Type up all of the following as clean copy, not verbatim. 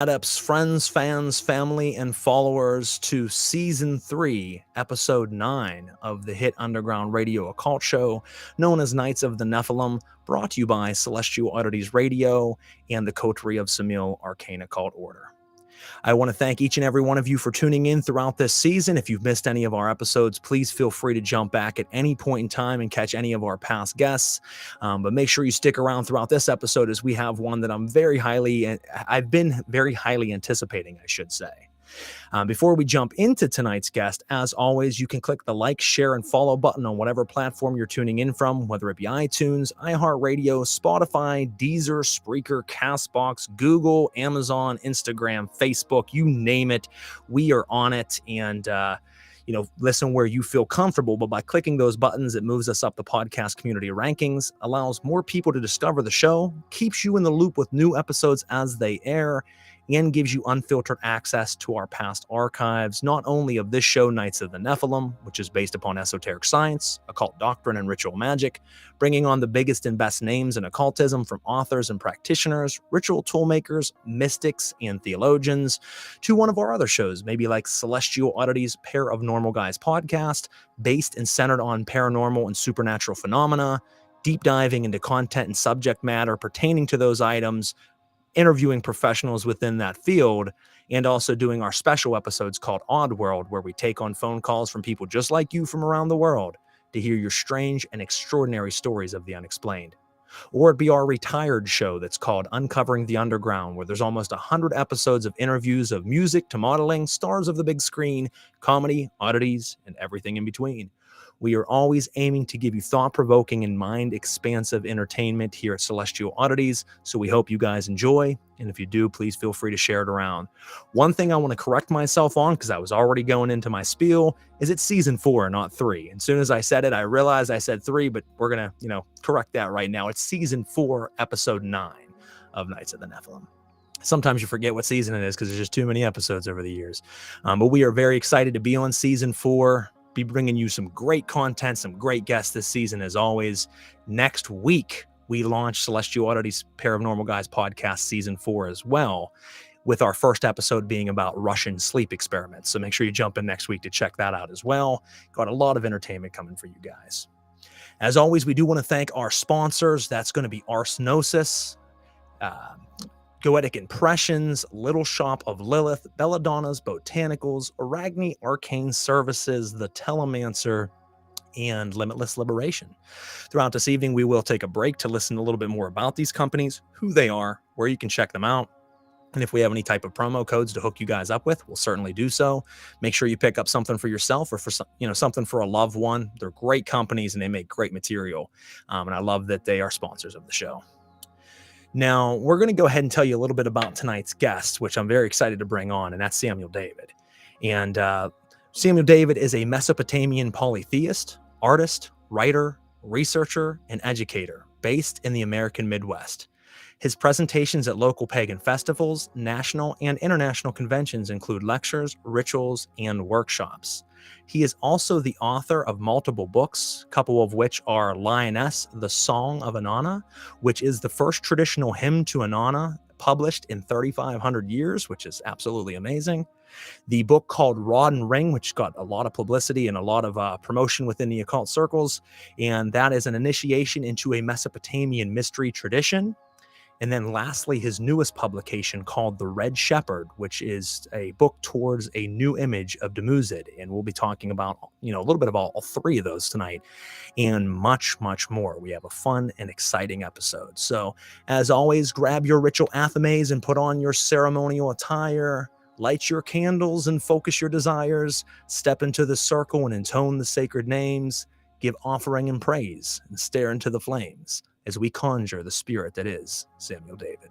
Adepts, friends, fans, family, and followers to Season 3, Episode 9 of the hit underground radio occult show known as Knights of the Nephilim, brought to you by Celestial Oddities Radio and the Coterie of Samil Arcane Occult Order. I want to thank each and every one of you for tuning in throughout this season. If you've missed any of our episodes, please feel free to jump back at any point in time and catch any of our past guests. But make sure you stick around throughout this episode, as we have one that I've been very highly anticipating, I should say. Before we jump into tonight's guest, as always, you can click the like, share, and follow button on whatever platform you're tuning in from, whether it be iTunes, iHeartRadio, Spotify, Deezer, Spreaker, CastBox, Google, Amazon, Instagram, Facebook, you name it. We are on it, and listen where you feel comfortable. But by clicking those buttons, it moves us up the podcast community rankings, allows more people to discover the show, keeps you in the loop with new episodes as they air, and gives you unfiltered access to our past archives, not only of this show, Knights of the Nephilim, which is based upon esoteric science, occult doctrine, and ritual magic, bringing on the biggest and best names in occultism from authors and practitioners, ritual toolmakers, mystics, and theologians, to one of our other shows, maybe like Celestial Oddities Pair of Normal Guys podcast, based and centered on paranormal and supernatural phenomena, deep diving into content and subject matter pertaining to those items, interviewing professionals within that field, and also doing our special episodes called Odd World, where we take on phone calls from people just like you from around the world to hear your strange and extraordinary stories of the unexplained. Or it'd be our retired show that's called Uncovering the Underground, where there's almost 100 episodes of interviews of music to modeling, stars of the big screen, comedy, oddities, and everything in between. We are always aiming to give you thought-provoking and mind-expansive entertainment here at Celestial Oddities, so we hope you guys enjoy, and if you do, please feel free to share it around. One thing I want to correct myself on, because I was already going into my spiel, is it's Season 4, not 3. And as soon as I said it, I realized I said 3, but we're going to, correct that right now. It's Season 4, Episode 9 of Knights of the Nephilim. Sometimes you forget what season it is because there's just too many episodes over the years. But we are very excited to be on Season 4, be bringing you some great content, some great guests this season as always. Next week, we launch Celestial Oddities Pair of Normal Guys podcast Season 4 as well, with our first episode being about Russian sleep experiments. So make sure you jump in next week to check that out as well. Got a lot of entertainment coming for you guys. As always, we do want to thank our sponsors. That's going to be Arsnosis, Goetic Impressions, Little Shop of Lilith, Belladonna's Botanicals, Arachne Arcane Services, The Telemancer, and Limitless Liberation. Throughout this evening, we will take a break to listen a little bit more about these companies, who they are, where you can check them out. And if we have any type of promo codes to hook you guys up with, we'll certainly do so. Make sure you pick up something for yourself or for something for a loved one. They're great companies and they make great material. And I love that they are sponsors of the show. Now, we're going to go ahead and tell you a little bit about tonight's guest, which I'm very excited to bring on, and that's Samil David. And Samil David is a Mesopotamian polytheist, artist, writer, researcher, and educator based in the American Midwest. His presentations at local pagan festivals, national and international conventions include lectures, rituals, and workshops. He is also the author of multiple books, a couple of which are LIONESS, The Song of Inanna, which is the first traditional hymn to Inanna published in 3,500 years, which is absolutely amazing. The book called Rod and Ring, which got a lot of publicity and a lot of promotion within the occult circles, and that is an initiation into a Mesopotamian mystery tradition. And then lastly, his newest publication called The Red Shepherd, which is a book towards a new image of Dumuzid. And we'll be talking about, a little bit about all three of those tonight and much, much more. We have a fun and exciting episode. So as always, grab your ritual athames and put on your ceremonial attire, light your candles and focus your desires, step into the circle and intone the sacred names, give offering and praise, and stare into the flames as we conjure the spirit that is Samil David.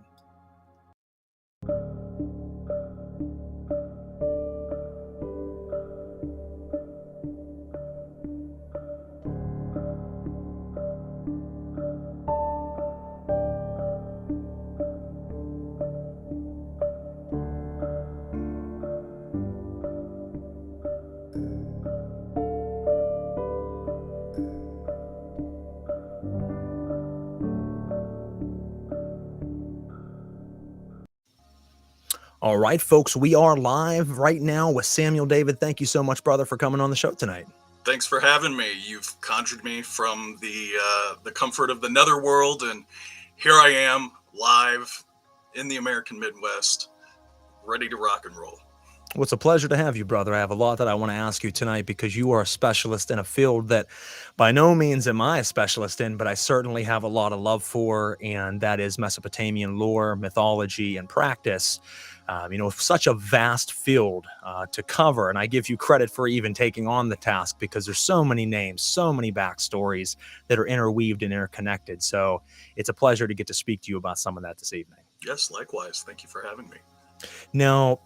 All right, folks, we are live right now with Samuel. David, thank you so much, brother, for coming on the show tonight. Thanks for having me. You've conjured me from the comfort of the netherworld, and here I am, live in the American Midwest, ready to rock and roll. Well, it's a pleasure to have you, brother. I have a lot that I want to ask you tonight because you are a specialist in a field that by no means am I a specialist in, but I certainly have a lot of love for, and that is Mesopotamian lore, mythology, and practice. Such a vast field to cover, and I give you credit for even taking on the task because there's so many names, so many backstories that are interweaved and interconnected. So it's a pleasure to get to speak to you about some of that this evening. Yes, likewise. Thank you for having me. Now,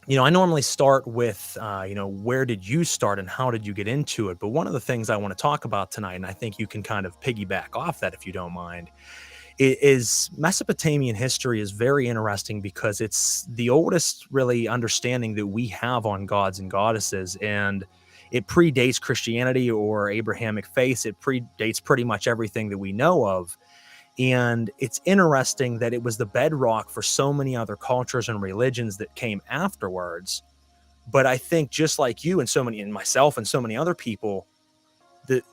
I normally start with, where did you start and how did you get into it? But one of the things I want to talk about tonight, and I think you can kind of piggyback off that if you don't mind, is Mesopotamian history is very interesting because it's the oldest really understanding that we have on gods and goddesses. And it predates Christianity or Abrahamic faith. It predates pretty much everything that we know of. And it's interesting that it was the bedrock for so many other cultures and religions that came afterwards. But I think just like you and myself and so many other people,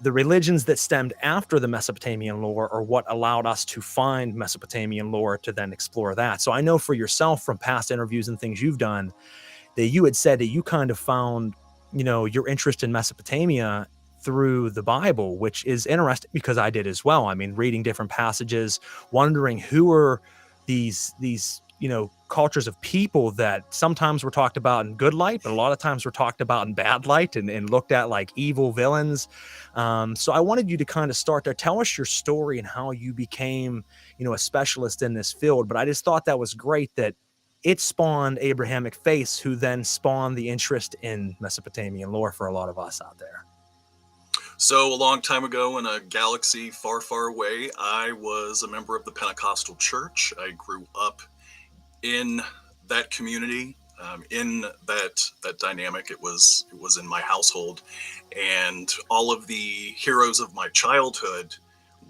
the religions that stemmed after the Mesopotamian lore are what allowed us to find Mesopotamian lore to then explore that. So I know for yourself from past interviews and things you've done that you had said that you kind of found, your interest in Mesopotamia through the Bible, which is interesting because I did as well. I mean, reading different passages, wondering who are these cultures of people that sometimes were talked about in good light, but a lot of times were talked about in bad light and looked at like evil villains. So I wanted you to kind of start there. Tell us your story and how you became, a specialist in this field. But I just thought that was great that it spawned Abrahamic faiths, who then spawned the interest in Mesopotamian lore for a lot of us out there. So a long time ago in a galaxy far, far away, I was a member of the Pentecostal church. I grew up in that community, in that dynamic. It was in my household, and all of the heroes of my childhood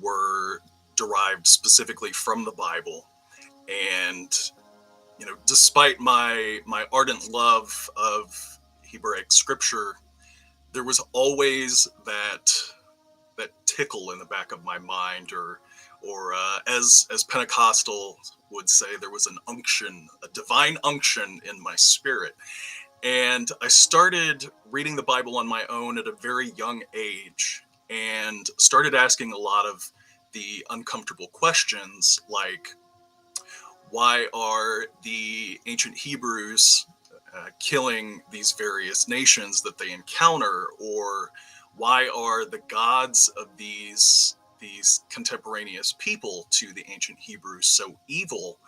were derived specifically from the Bible. And despite my ardent love of Hebraic scripture, there was always that tickle in the back of my mind, or as Pentecostal would say, there was an unction, a divine unction in my spirit. And I started reading the Bible on my own at a very young age and started asking a lot of the uncomfortable questions, like, why are the ancient Hebrews killing these various nations that they encounter? Or why are the gods of these contemporaneous people to the ancient Hebrews so evil?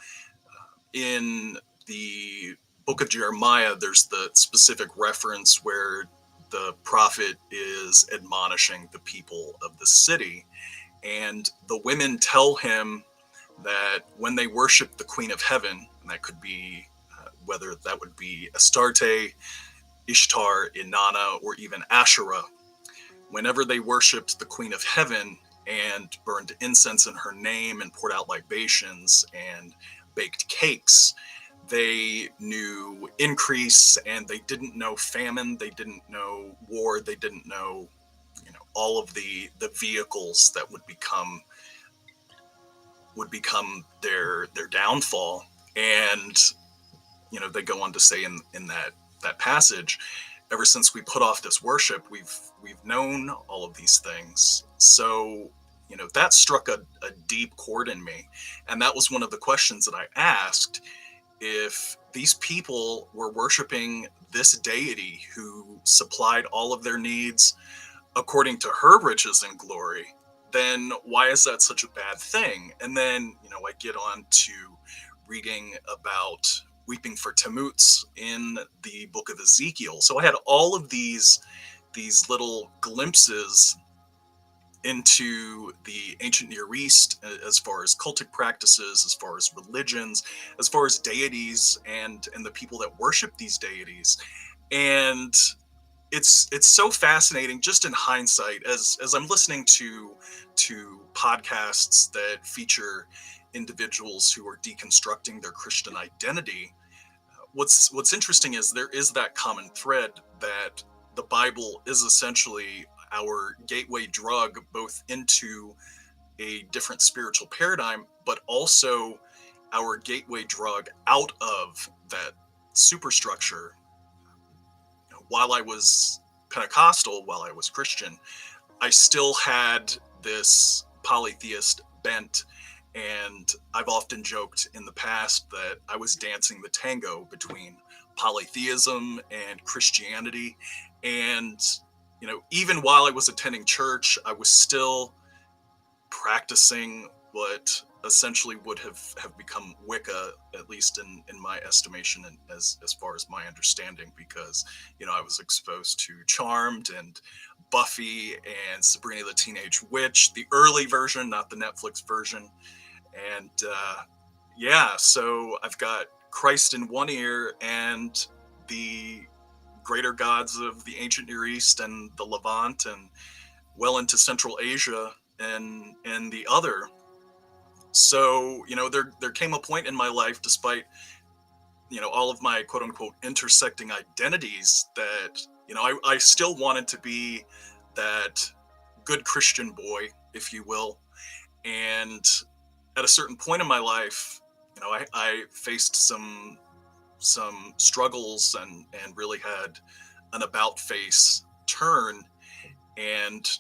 In the book of Jeremiah, there's the specific reference where the prophet is admonishing the people of the city, and the women tell him that when they worship the Queen of Heaven, and that could be whether that would be Astarte, Ishtar, Inanna, or even Asherah, whenever they worshipped the Queen of Heaven and burned incense in her name and poured out libations and baked cakes, they knew increase, and they didn't know famine, they didn't know war, they didn't know, all of the vehicles that would become their downfall. And they go on to say in that passage, ever since we put off this worship, we've known all of these things. So that struck a deep chord in me, and that was one of the questions that I asked. If these people were worshiping this deity who supplied all of their needs according to her riches and glory, then why is that such a bad thing? And then, I get on to reading about weeping for Tammuz in the book of Ezekiel. So I had all of these little glimpses into the ancient Near East, as far as cultic practices, as far as religions, as far as deities and the people that worship these deities. And it's so fascinating just in hindsight, as I'm listening to podcasts that feature individuals who are deconstructing their Christian identity. what's interesting is there is that common thread that the Bible is essentially our gateway drug both into a different spiritual paradigm, but also our gateway drug out of that superstructure. While I was Pentecostal, while I was Christian, I still had this polytheist bent. And I've often joked in the past that I was dancing the tango between polytheism and Christianity. And, even while I was attending church, I was still practicing what essentially would have become Wicca, at least in my estimation, and as far as my understanding, because I was exposed to Charmed and Buffy and Sabrina the Teenage Witch, the early version, not the Netflix version. And so I've got Christ in one ear and the greater gods of the ancient Near East and the Levant and well into Central Asia and the other. So, there came a point in my life, despite, all of my quote unquote intersecting identities, that, I still wanted to be that good Christian boy, if you will. And at a certain point in my life, I faced some struggles and really had an about face turn and,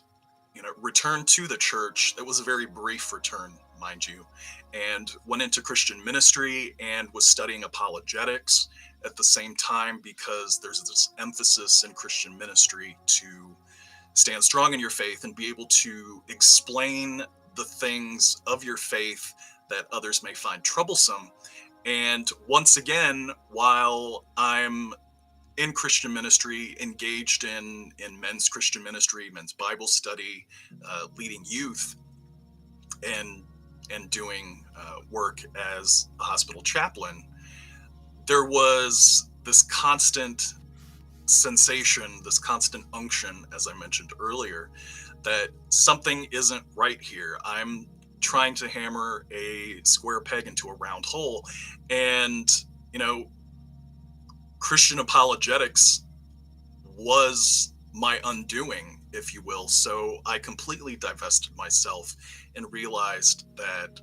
returned to the church. It was a very brief return, mind you, and went into Christian ministry and was studying apologetics at the same time, because there's this emphasis in Christian ministry to stand strong in your faith and be able to explain the things of your faith that others may find troublesome. And once again, while I'm in Christian ministry, engaged in men's Christian ministry, men's Bible study, leading youth, and doing work as a hospital chaplain, there was this constant sensation, this constant unction, as I mentioned earlier, that something isn't right here. I'm trying to hammer a square peg into a round hole. And, Christian apologetics was my undoing, if you will. So I completely divested myself and realized that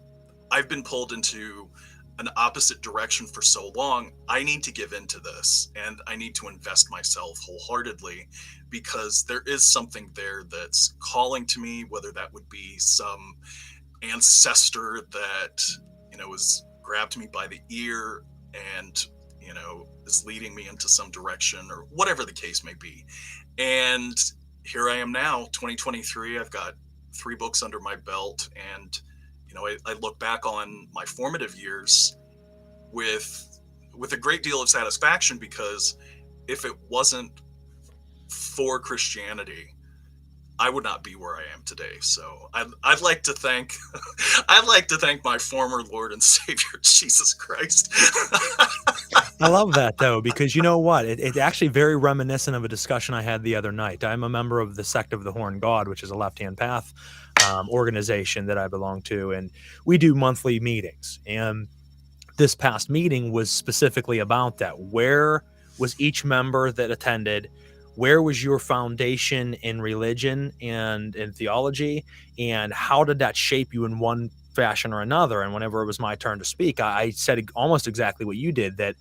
I've been pulled into an opposite direction for so long. I need to give into this, and I need to invest myself wholeheartedly, because there is something there that's calling to me, whether that would be some ancestor that, has grabbed me by the ear and, is leading me into some direction, or whatever the case may be. And here I am now, 2023. I've got 3 books under my belt, and I look back on my formative years with a great deal of satisfaction, because if it wasn't for Christianity, I would not be where I am today. So I'd like to thank my former Lord and Savior Jesus Christ. I love that, though, because you know what? It's actually very reminiscent of a discussion I had the other night. I'm a member of the Sect of the Horn God, which is a left-hand path organization that I belong to, and we do monthly meetings. And this past meeting was specifically about that. Where was each member that attended? Where was your foundation in religion and in theology? And how did that shape you in one fashion or another? And whenever it was my turn to speak, I said almost exactly what you did, that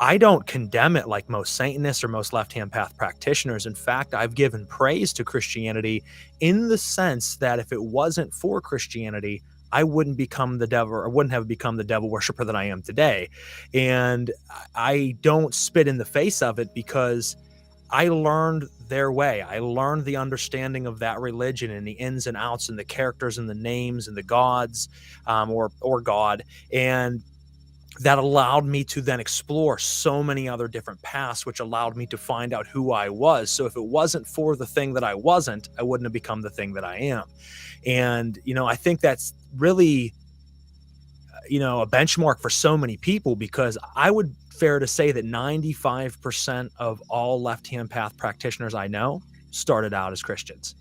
I don't condemn it like most Satanists or most left-hand path practitioners. In fact, I've given praise to Christianity in the sense that if it wasn't for Christianity, I wouldn't become the devil, or wouldn't have become the devil worshiper that I am today. And I don't spit in the face of it, because I learned their way. I learned the understanding of that religion and the ins and outs and the characters and the names and the gods, or God. And that allowed me to then explore so many other different paths, which allowed me to find out who I was. So if it wasn't for the thing that I wasn't, I wouldn't have become the thing that I am. And, I think that's really, a benchmark for so many people, because I would fair to say that 95% of all left-hand path practitioners I know started out as Christians.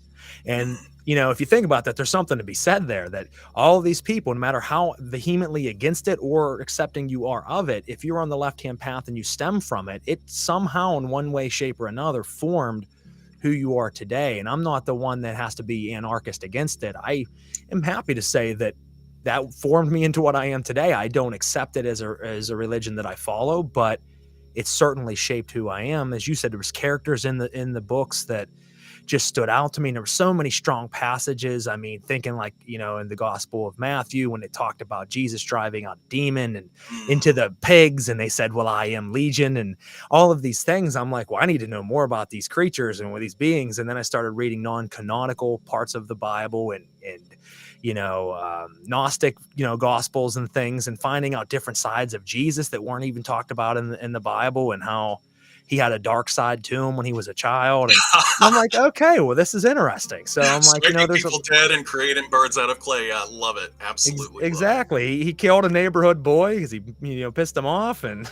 And if you think about that, there's something to be said there, that all of these people, no matter how vehemently against it or accepting you are of it, if you're on the left-hand path and you stem from it, it somehow in one way, shape, or another formed who you are today. And I'm not the one that has to be anarchist against it. I am happy to say that formed me into what I am today. I don't accept it as a religion that I follow, but it certainly shaped who I am. As you said, there was characters in the books that just stood out to me. And there were so many strong passages. I mean, thinking like, in the Gospel of Matthew, when it talked about Jesus driving out a demon and into the pigs, and they said, well, I am Legion, and all of these things. I'm like, well, I need to know more about these creatures and these beings. And then I started reading non-canonical parts of the Bible and Gnostic, Gospels and things, and finding out different sides of Jesus that weren't even talked about in the Bible, and how he had a dark side to him when he was a child. And I'm like, okay, well, this is interesting. So I'm like, making there's people dead and creating birds out of clay. I love it. Absolutely. Exactly. He killed a neighborhood boy because he, pissed him off and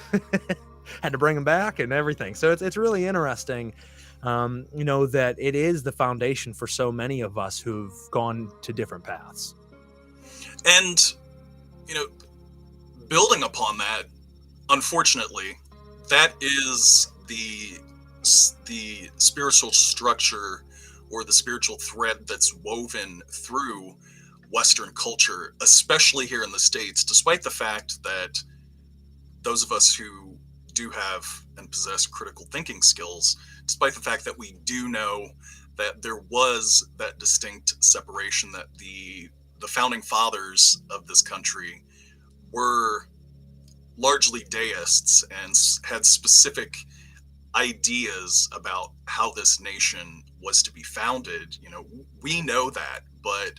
had to bring him back and everything. So it's really interesting. That it is the foundation for so many of us who've gone to different paths. And, building upon that, unfortunately, that is the spiritual structure or the spiritual thread that's woven through Western culture, especially here in the States, despite the fact that those of us who do have and possess critical thinking skills, despite the fact that we do know that there was that distinct separation, that the founding fathers of this country were largely deists and had specific ideas about how this nation was to be founded. We know that, but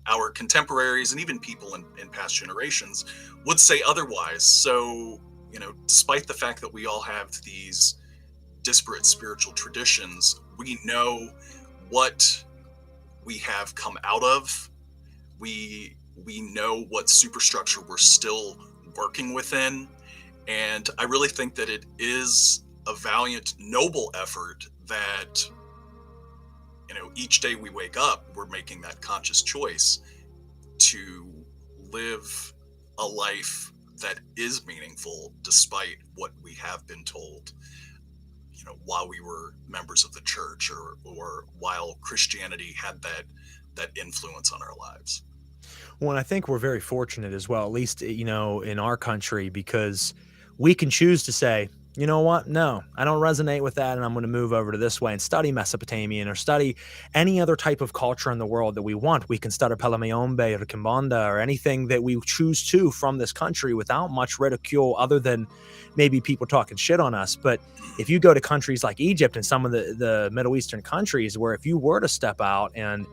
our contemporaries and even people in past generations would say otherwise. So, despite the fact that we all have these disparate spiritual traditions, we know what we have come out of. We know what superstructure we're still working within. And I really think that it is a valiant, noble effort that, each day we wake up, we're making that conscious choice to live a life that is meaningful despite what we have been told, while we were members of the church or while Christianity had that influence on our lives. Well, I think we're very fortunate as well, at least, in our country, because we can choose to say, you know what? No, I don't resonate with that, and I'm going to move over to this way and study Mesopotamian or study any other type of culture in the world that we want. We can study Palamayombe or Kimbanda or anything that we choose to from this country without much ridicule, other than maybe people talking shit on us. But if you go to countries like Egypt and some of the Middle Eastern countries, where if you were to step out and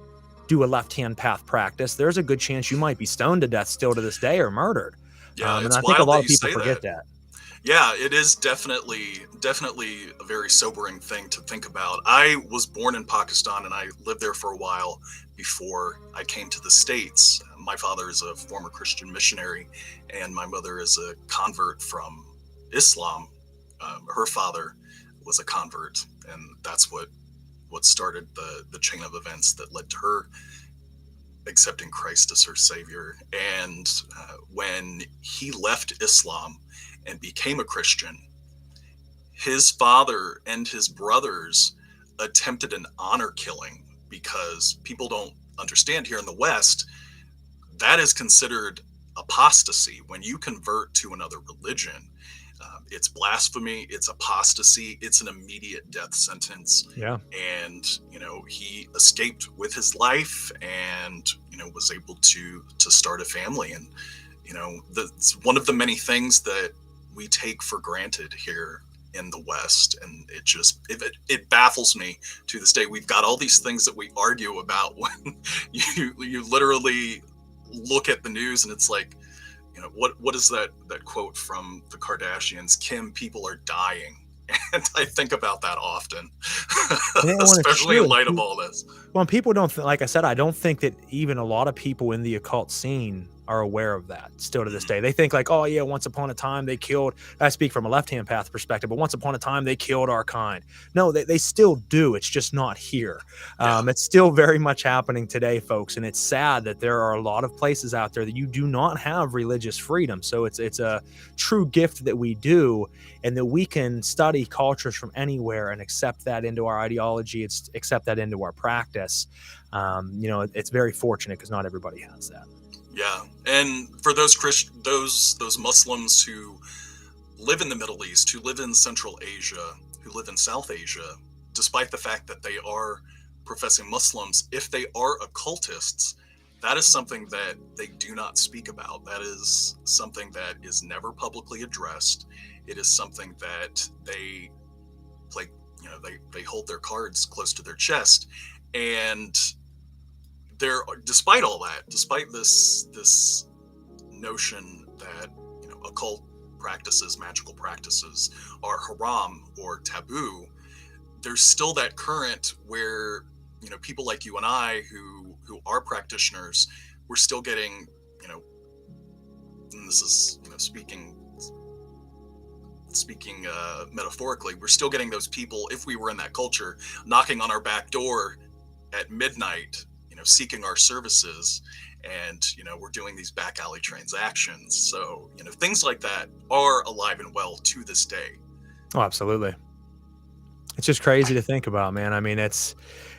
do a left-hand path practice, there's a good chance you might be stoned to death still to this day or murdered. Yeah, and I think a lot of people forget that. Yeah, it is definitely a very sobering thing to think about. I was born in Pakistan and I lived there for a while before I came to the States. My father is a former Christian missionary and my mother is a convert from Islam. Her father was a convert, and that's what started the chain of events that led to her accepting Christ as her savior. And when he left Islam and became a Christian, his father and his brothers attempted an honor killing, because people don't understand here in the West, that is considered apostasy. When you convert to another religion, it's blasphemy, it's apostasy, it's an immediate death sentence. Yeah. And, he escaped with his life and, was able to start a family. And, that's one of the many things that we take for granted here in the West. And it baffles me to this day. We've got all these things that we argue about when you literally look at the news and it's like, what is that quote from the Kardashians? Kim, people are dying. And I think about that often, especially in light of all this. Well, people don't, like I said, I don't think that even a lot of people in the occult scene are aware of that still to this day. They think like, oh yeah, once upon a time they killed, I speak from a left-hand path perspective, but once upon a time they killed our kind. No, they still do. It's just not here. It's still very much happening today, folks. And it's sad that there are a lot of places out there that you do not have religious freedom. So it's a true gift that we do, and that we can study cultures from anywhere and accept that into our ideology. It's accept that into our practice. It's very fortunate because not everybody has that. Yeah, and for those those Muslims who live in the Middle East, who live in Central Asia, who live in South Asia, despite the fact that they are professing Muslims, if they are occultists, that is something that they do not speak about. That is something that is never publicly addressed. It is something that they play, they hold their cards close to their chest. And despite all that, despite this notion that occult practices, magical practices are haram or taboo, there's still that current where people like you and I who are practitioners, we're still getting, and this is speaking metaphorically, we're still getting those people, if we were in that culture, knocking on our back door at midnight, seeking our services, and we're doing these back alley transactions. So things like that are alive and well to this day. Oh, absolutely. It's just crazy to think about, man. I mean, it's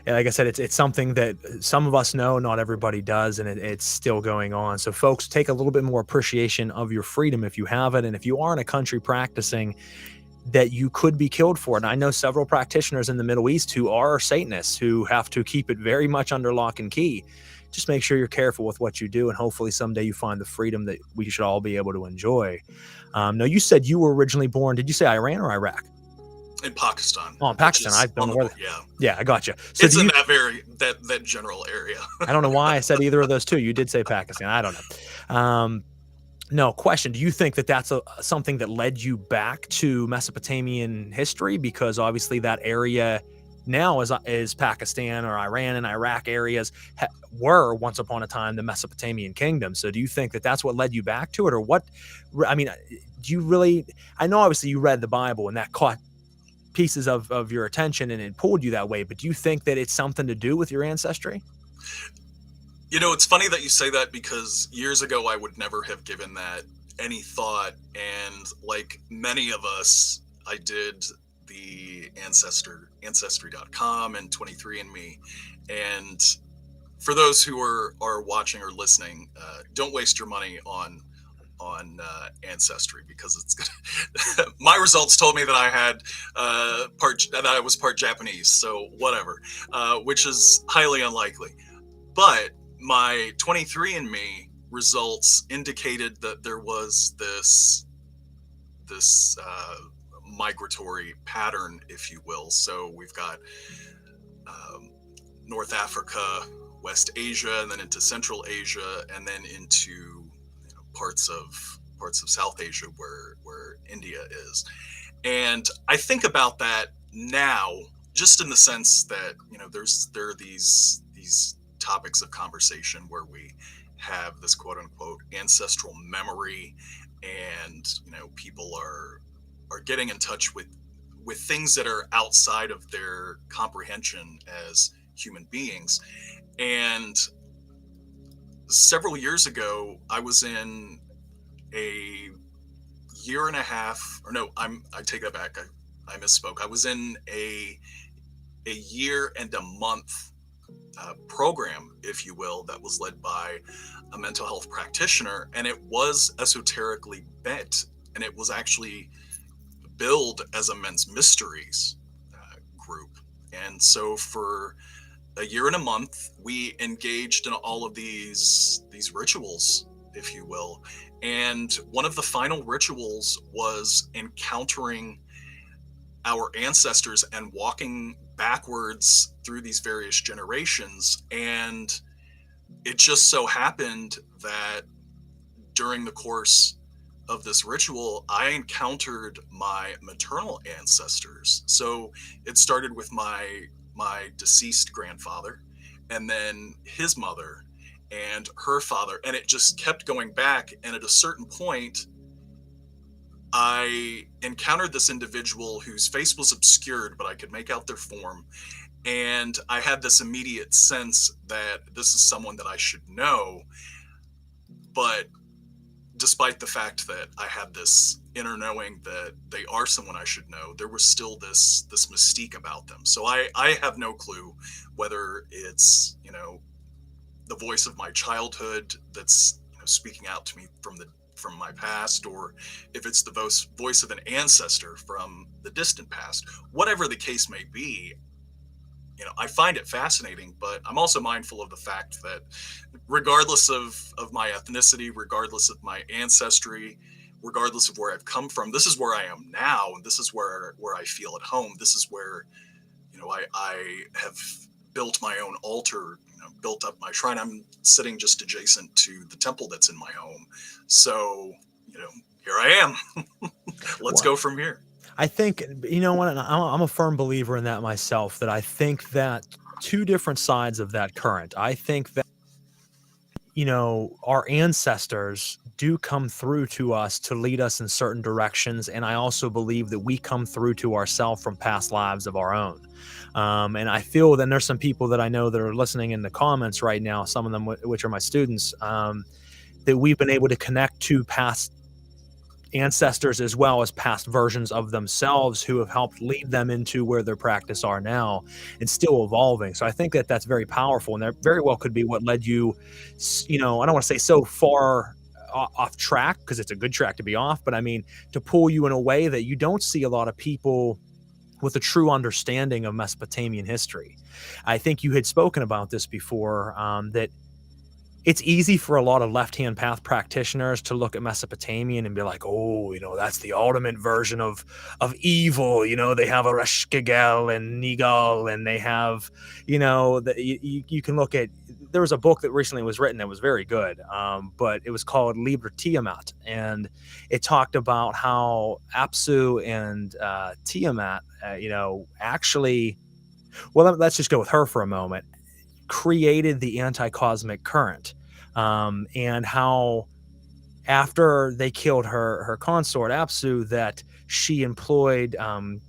like I said, it's something that some of us know, not everybody does, and it's still going on. So folks, take a little bit more appreciation of your freedom if you have it, and if you are in a country practicing that you could be killed for it. And I know several practitioners in the Middle East who are Satanists who have to keep it very much under lock and key. Just make sure you're careful with what you do, and hopefully someday you find the freedom that we should all be able to enjoy. Now, you said you were originally born, did you say Iran or Iraq? In Pakistan. Oh, in Pakistan. I don't know where. Yeah, I got you. So it's in that general area. I don't know why I said either of those two. You did say Pakistan. I don't know. No question. Do you think that that's something that led you back to Mesopotamian history? Because obviously that area now is Pakistan or Iran and Iraq areas were once upon a time the Mesopotamian kingdom. So do you think that that's what led you back to it, or what? I mean, do you really? I know obviously you read the Bible and that caught pieces of your attention and it pulled you that way, but do you think that it's something to do with your ancestry? It's funny that you say that, because years ago I would never have given that any thought. And like many of us, I did the Ancestry.com and 23andMe. And for those who are watching or listening, don't waste your money on Ancestry, because it's gonna my results told me that I had that I was part Japanese, so whatever, which is highly unlikely. But my 23andMe results indicated that there was this migratory pattern, if you will. So we've got North Africa, West Asia, and then into Central Asia, and then into parts of South Asia where India is. And I think about that now, just in the sense that there are these topics of conversation where we have this quote unquote ancestral memory, and people are getting in touch with things that are outside of their comprehension as human beings. And several years ago, I was in a year and a half, or no, I take that back. I misspoke. I was in a year and a month program, if you will, that was led by a mental health practitioner, and it was esoterically bent, and it was actually billed as a men's mysteries group. And so for a year and a month, we engaged in all of these rituals, if you will. And one of the final rituals was encountering our ancestors and walking backwards through these various generations. And it just so happened that during the course of this ritual, I encountered my maternal ancestors. So it started with my deceased grandfather, and then his mother, and her father, and it just kept going back. And at a certain point, I encountered this individual whose face was obscured, but I could make out their form. And I had this immediate sense that this is someone that I should know. But despite the fact that I had this inner knowing that they are someone I should know, there was still this mystique about them. So I have no clue whether it's, the voice of my childhood that's, speaking out to me from my past, or if it's the voice of an ancestor from the distant past. Whatever the case may be, I find it fascinating, but I'm also mindful of the fact that regardless of my ethnicity, regardless of my ancestry, regardless of where I've come from, this is where I am now, and this is where I feel at home. This is where, I have built my own altar, built up my shrine. I'm sitting just adjacent to the temple that's in my home. So, here I am. Let's go from here. I think, what, I'm a firm believer in that myself, that I think that two different sides of that current. I think that, our ancestors do come through to us to lead us in certain directions. And I also believe that we come through to ourselves from past lives of our own. And I feel that there's some people that I know that are listening in the comments right now, some of them which are my students, that we've been able to connect to past ancestors as well as past versions of themselves who have helped lead them into where their practice are now and still evolving. So I think that that's very powerful, and that very well could be what led you, I don't want to say so far off track, because it's a good track to be off, but I mean, to pull you in a way that you don't see a lot of people with a true understanding of Mesopotamian history. I think you had spoken about this before, that it's easy for a lot of left-hand path practitioners to look at Mesopotamian and be like, oh, that's the ultimate version of evil. They have a Reshkigel and Nigal, and they have, you can look at, there was a book that recently was written that was very good, but it was called Liber Tiamat, and it talked about how Apsu and Tiamat, actually, well, let's just go with her for a moment, created the anti-cosmic current, and how after they killed her consort Apsu, that she employed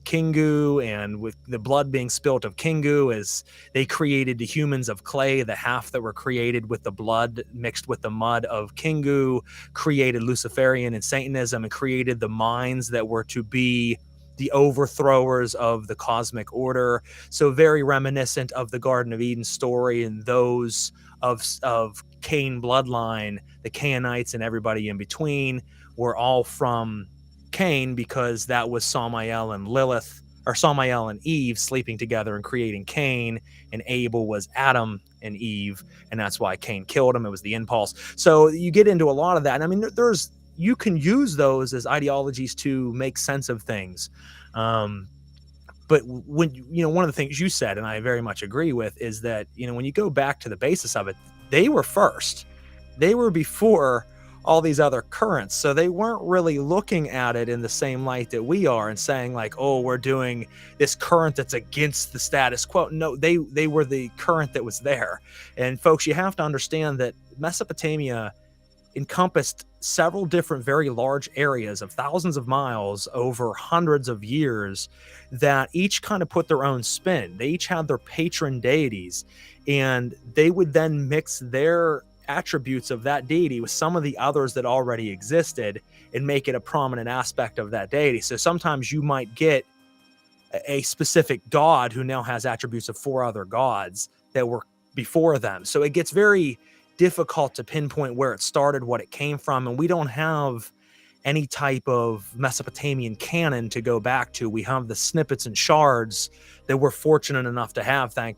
Kingu, and with the blood being spilt of Kingu, as they created the humans of clay, the half that were created with the blood mixed with the mud of Kingu, created Luciferian and Satanism, and created the minds that were to be the overthrowers of the cosmic order. So very reminiscent of the Garden of Eden story, and those of Cain bloodline, the Cainites and everybody in between were all from Cain, because that was Samael and Lilith, or Samael and Eve sleeping together and creating Cain, and Abel was Adam and Eve, and that's why Cain killed him. It was the impulse. So you get into a lot of that. And I mean, you can use those as ideologies to make sense of things. But when, one of the things you said, and I very much agree with, is that, when you go back to the basis of it, they were first. They were before all these other currents. So they weren't really looking at it in the same light that we are and saying like, oh, we're doing this current that's against the status quo. No, they were the current that was there. And folks, you have to understand that Mesopotamia encompassed several different very large areas of thousands of miles over hundreds of years that each kind of put their own spin. They each had their patron deities, and they would then mix their attributes of that deity with some of the others that already existed and make it a prominent aspect of that deity. So sometimes you might get a specific god who now has attributes of 4 other gods that were before them. So it gets very difficult to pinpoint where it started, what it came from, and we don't have any type of Mesopotamian canon to go back to. We have the snippets and shards that we're fortunate enough to have, thank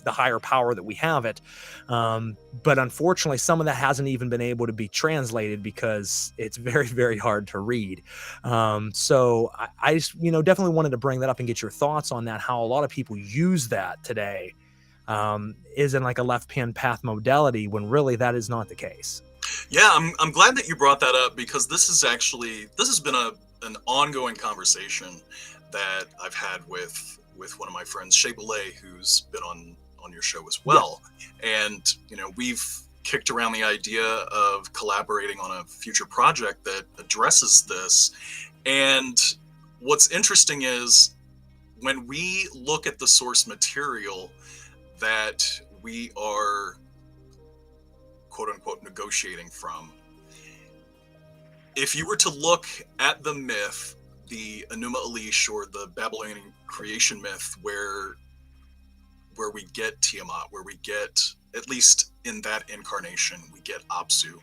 the higher power that we have it. But unfortunately, some of that hasn't even been able to be translated because it's very, very hard to read. So I just, definitely wanted to bring that up and get your thoughts on that, how a lot of people use that today, is in like a left-hand path modality, when really that is not the case. Yeah, I'm glad that you brought that up, because this has been an ongoing conversation that I've had with one of my friends, Shay Belay, who's been on on your show as well. Yeah. And, we've kicked around the idea of collaborating on a future project that addresses this. And what's interesting is when we look at the source material that we are quote unquote negotiating from, if you were to look at the myth, the Enuma Elish, or the Babylonian creation myth, where we get Tiamat, where we get, at least in that incarnation, we get Apsu.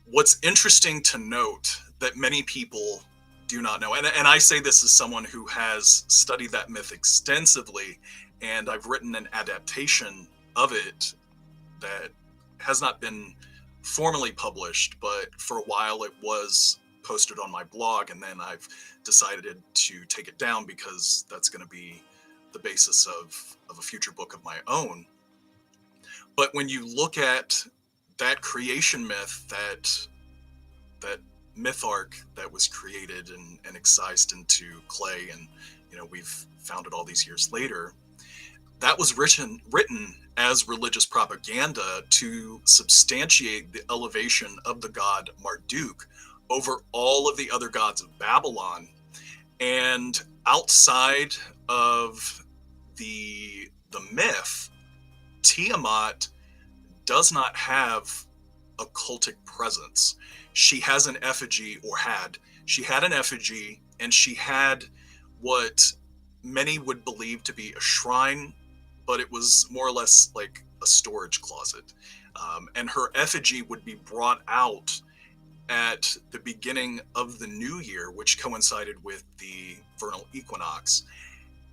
What's interesting to note that many people do not know, and I say this as someone who has studied that myth extensively, and I've written an adaptation of it that has not been formally published, but for a while it was posted on my blog, and then I've decided to take it down because that's going to be the basis of a future book of my own. But when you look at that creation myth, that myth arc that was created and excised into clay, and we've found it all these years later, that was written as religious propaganda to substantiate the elevation of the god Marduk over all of the other gods of Babylon. And outside of the myth, Tiamat does not have a cultic presence. She has an effigy, she had an effigy, and she had what many would believe to be a shrine, but it was more or less like a storage closet. And her effigy would be brought out at the beginning of the new year, which coincided with the vernal equinox.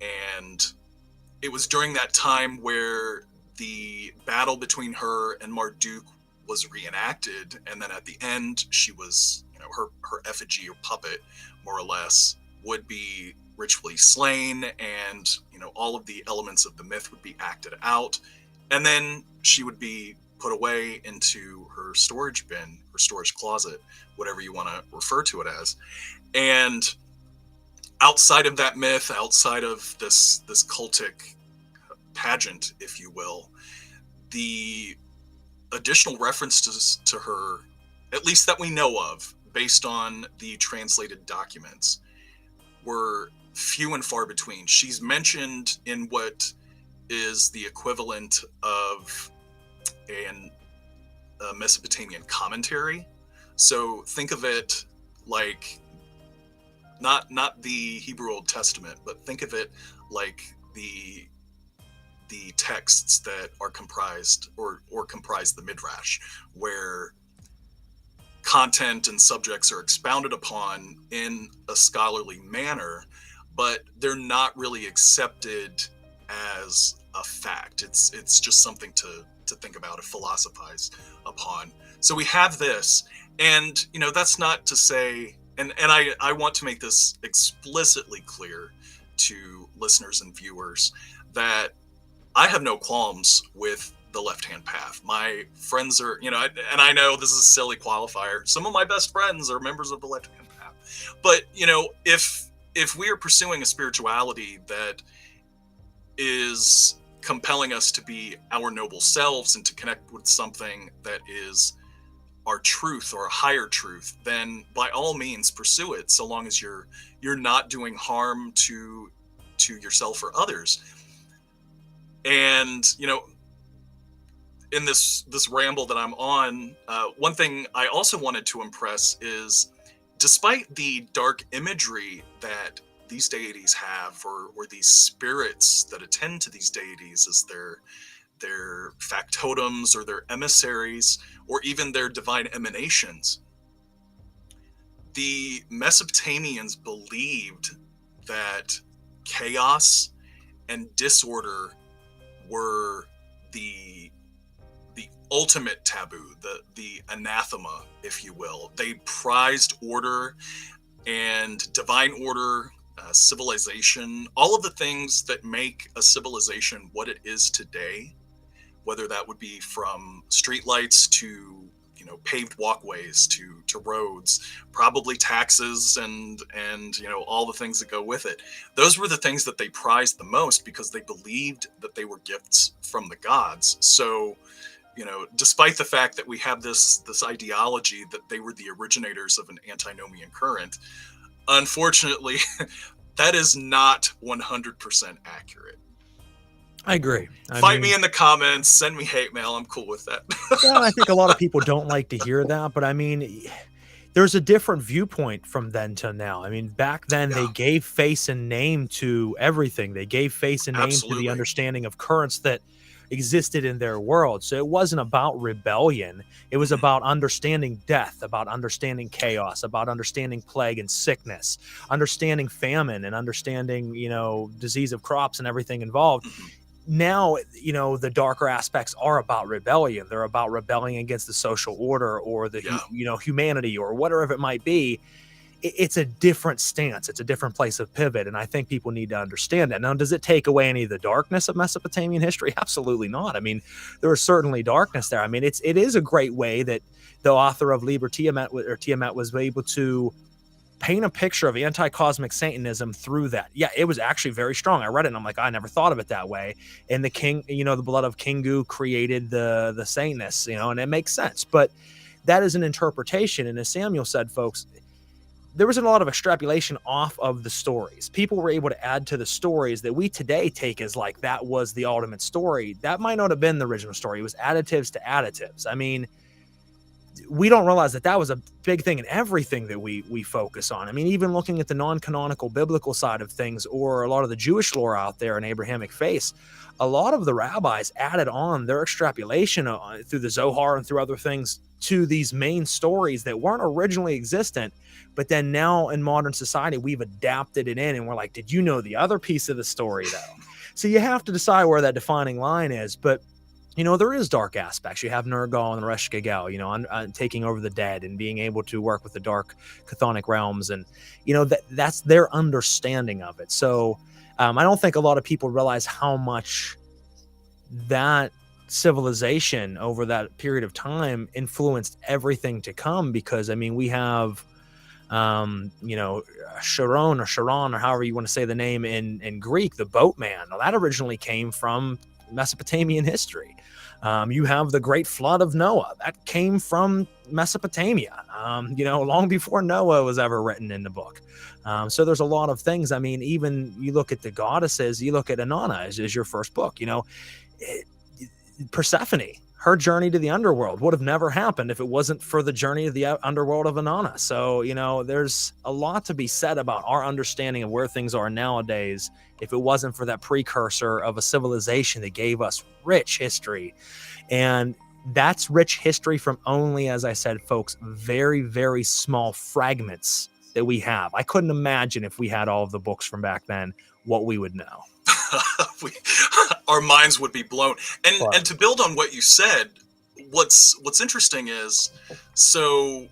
And it was during that time where the battle between her and Marduk was reenacted. And then at the end, she was, her effigy or puppet, more or less, would be ritually slain, and all of the elements of the myth would be acted out, and then she would be put away into her storage bin, her storage closet, whatever you want to refer to it as. And outside of that myth, outside of this cultic pageant, if you will, the additional references to her, at least that we know of, based on the translated documents, were few and far between. She's mentioned in what is the equivalent of a Mesopotamian commentary. So think of it like not the Hebrew Old Testament, but think of it like the texts that are comprised or comprise the Midrash, where content and subjects are expounded upon in a scholarly manner, but they're not really accepted as a fact. It's just something to think about, to philosophize upon. So we have this, and that's not to say, and I want to make this explicitly clear to listeners and viewers, that I have no qualms with the left-hand path. My friends are, and I know this is a silly qualifier, some of my best friends are members of the left-hand path. But, if we are pursuing a spirituality that is compelling us to be our noble selves and to connect with something that is our truth or a higher truth, then by all means pursue it, so long as you're not doing harm to yourself or others. And, in this ramble that I'm on, one thing I also wanted to impress is, despite the dark imagery that these deities have, or these spirits that attend to these deities as their factotums or their emissaries, or even their divine emanations, the Mesopotamians believed that chaos and disorder were the ultimate taboo, the anathema, if you will. They prized order and divine order, civilization, all of the things that make a civilization what it is today, whether that would be from streetlights to paved walkways to roads, probably taxes and all the things that go with it. Those were the things that they prized the most because they believed that they were gifts from the gods. So, despite the fact that we have this ideology that they were the originators of an antinomian current, unfortunately, that is not 100% accurate. I agree. Fight me in the comments, send me hate mail. I'm cool with that. Well, I think a lot of people don't like to hear that, but I mean, there's a different viewpoint from then to now. I mean, back then they gave face and name to everything. They gave face and name to the understanding of currents that existed in their world. So it wasn't about rebellion. It was about understanding death, about understanding chaos, about understanding plague and sickness, understanding famine, and understanding, disease of crops and everything involved. Now, the darker aspects are about rebellion. They're about rebelling against the social order or the, humanity or whatever it might be. It's a different stance. It's a different place of pivot. And I think people need to understand that. Now, does it take away any of the darkness of Mesopotamian history? Absolutely not. I mean, there is certainly darkness there. I mean, it is a great way that the author of Liber Tiamat was able to paint a picture of anti-cosmic Satanism through that. Yeah, it was actually very strong. I read it and I'm like, I never thought of it that way. And the king, the blood of Kingu created the Satanists, and it makes sense. But that is an interpretation. And as Samuel said, folks, there wasn't a lot of extrapolation off of the stories. People were able to add to the stories that we today take as like that was the ultimate story. That might not have been the original story. It was additives to additives. I mean, we don't realize that was a big thing in everything that we focus on. I mean, even looking at the non-canonical biblical side of things or a lot of the Jewish lore out there in Abrahamic faith, a lot of the rabbis added on their extrapolation through the Zohar and through other things to these main stories that weren't originally existent. But then now in modern society, we've adapted it in and we're like, did you know the other piece of the story though? So you have to decide where that defining line is. But there is dark aspects. You have Nergal and Resh Gagal, taking over the dead and being able to work with the dark chthonic realms. And, that's their understanding of it. So I don't think a lot of people realize how much that civilization over that period of time influenced everything to come. Because, I mean, we have, Sharon or however you want to say the name in Greek, the boatman. Now, that originally came from Mesopotamian history. You have the great flood of Noah that came from Mesopotamia, long before Noah was ever written in the book. So there's a lot of things. I mean, even you look at the goddesses, you look at Inanna as your first book, Persephone, her journey to the underworld would have never happened if it wasn't for the journey of the underworld of Inanna. So, there's a lot to be said about our understanding of where things are nowadays if it wasn't for that precursor of a civilization that gave us rich history. And that's rich history from only, as I said, folks, very, very small fragments that we have. I couldn't imagine if we had all of the books from back then, what we would know. Our minds would be blown. And to build on what you said, what's interesting is, so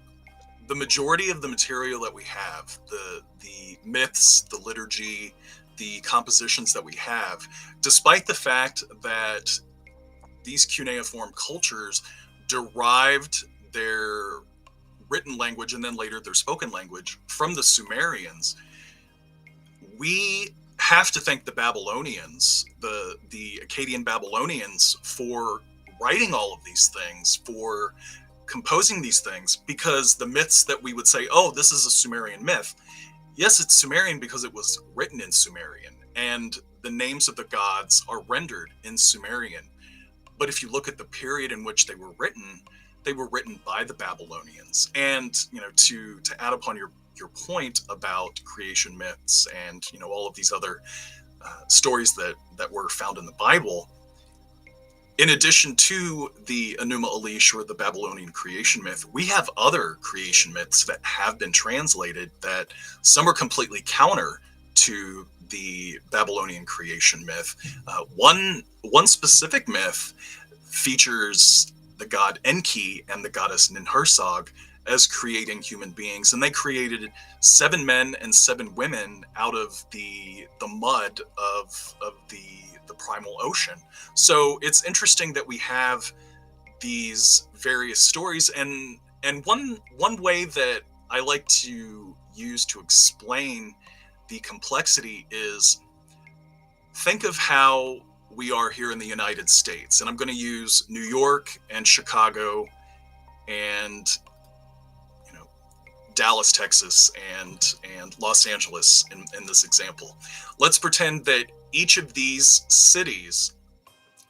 the majority of the material that we have, the myths, the liturgy, the compositions that we have, despite the fact that these cuneiform cultures derived their written language and then later their spoken language from the Sumerians, we have to thank the Babylonians, the Akkadian Babylonians, for writing all of these things, for composing these things, because the myths that we would say, oh, this is a Sumerian myth. Yes, it's Sumerian because it was written in Sumerian, and the names of the gods are rendered in Sumerian. But if you look at the period in which they were written by the Babylonians. And, to add upon your point about creation myths and, all of these other stories that were found in the Bible, in addition to the Enuma Elish or the Babylonian creation myth, we have other creation myths that have been translated that some are completely counter to the Babylonian creation myth. One specific myth features the god Enki and the goddess Ninhursag as creating human beings, and they created 7 men and 7 women out of the mud of the primal ocean. So it's interesting that we have these various stories, and one way that I like to use to explain the complexity is, think of how we are here in the United States, and I'm going to use New York and Chicago and, you know, Dallas, Texas, and Los Angeles in this example. Let's pretend that each of these cities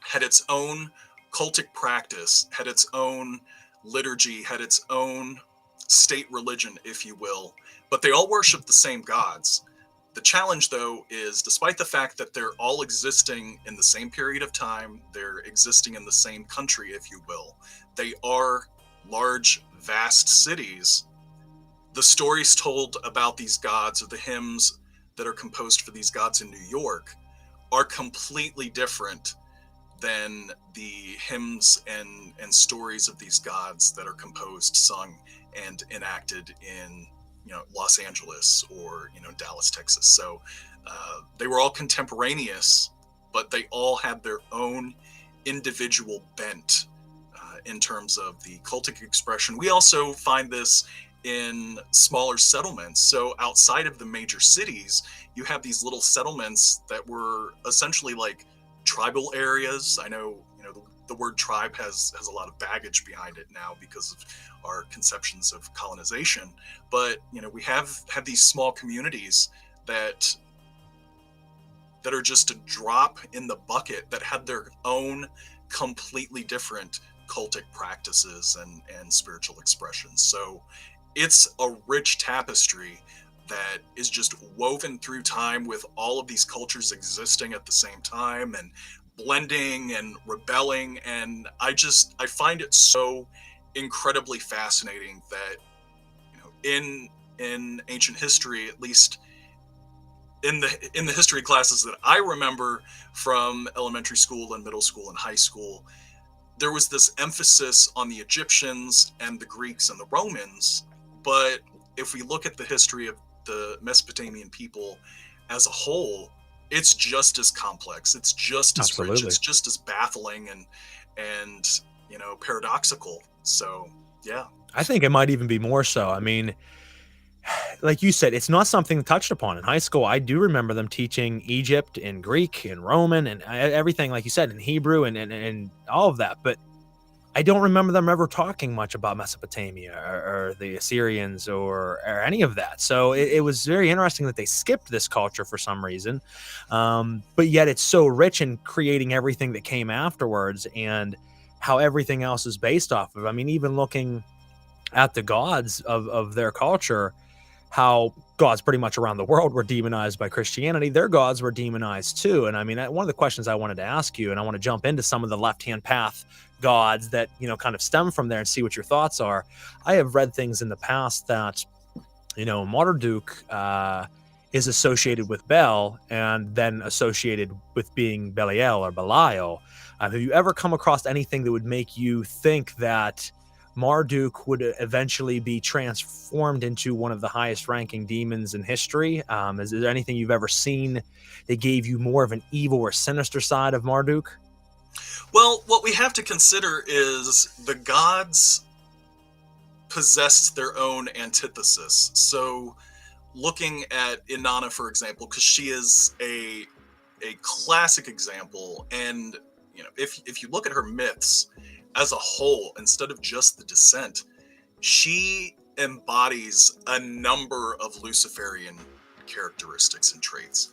had its own cultic practice, had its own liturgy, had its own state religion, if you will, but they all worship the same gods. The challenge, though, is despite the fact that they're all existing in the same period of time, they're existing in the same country, if you will, they are large, vast cities. The stories told about these gods, or the hymns that are composed for these gods in New York, are completely different than the hymns and stories of these gods that are composed, sung, and enacted in, you know, Los Angeles or, you know, Dallas, Texas. So they were all contemporaneous, but they all had their own individual bent in terms of the cultic expression. We also find this in smaller settlements. So outside of the major cities, you have these little settlements that were essentially like tribal areas. I know, you know, the word tribe has a lot of baggage behind it now because of our conceptions of colonization, but, you know, we have these small communities that are just a drop in the bucket, that had their own completely different cultic practices and spiritual expressions. So it's a rich tapestry that is just woven through time, with all of these cultures existing at the same time and blending and rebelling. And I find it so incredibly fascinating that, you know, in ancient history, at least in the history classes that I remember from elementary school and middle school and high school, there was this emphasis on the Egyptians and the Greeks and the Romans. But if we look at the history of the Mesopotamian people as a whole, it's just as complex, it's just as rich, it's just as baffling and you know, paradoxical. So yeah, I think it might even be more so. I mean, like you said, it's not something touched upon in high school. I do remember them teaching Egypt and Greek and Roman and everything, like you said, in Hebrew and all of that. But I don't remember them ever talking much about Mesopotamia or the Assyrians or any of that. So it was very interesting that they skipped this culture for some reason. But yet it's so rich in creating everything that came afterwards and how everything else is based off of. I mean, even looking at the gods of their culture, how gods pretty much around the world were demonized by Christianity, their gods were demonized too. And I mean, one of the questions I wanted to ask you, and I want to jump into some of the left-hand path gods that, you know, kind of stem from there and see what your thoughts are. I have read things in the past that, you know, Marduk is associated with Bel and then associated with being Belial or Belial. Have you ever come across anything that would make you think that Marduk would eventually be transformed into one of the highest ranking demons in history? Is there anything you've ever seen that gave you more of an evil or sinister side of Marduk? well, what we have to consider is the gods possessed their own antithesis. So looking at Inanna, for example, because she is a classic example, and, you know, if you look at her myths as a whole instead of just the descent, she embodies a number of Luciferian characteristics and traits.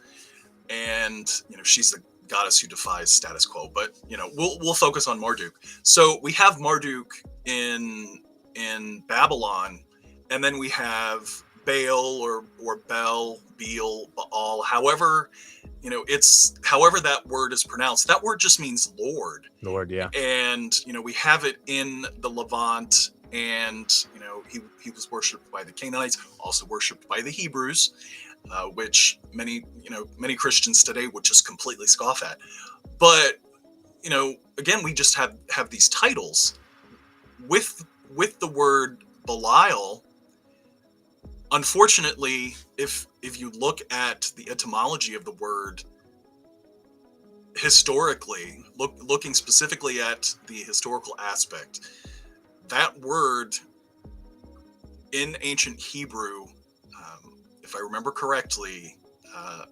And, you know, she's the goddess who defies status quo. But, you know, we'll focus on Marduk. So we have Marduk in Babylon, and then we have Baal or Bel, Beel, Baal, however, you know, it's however that word is pronounced. That word just means Lord. Lord, yeah. And, you know, we have it in the Levant, and, you know, he was worshipped by the Canaanites, also worshipped by the Hebrews, which many Christians today would just completely scoff at. But, you know, again, we just have these titles with the word Belial. Unfortunately, if you look at the etymology of the word, historically, looking specifically at the historical aspect, that word in ancient Hebrew, if I remember correctly,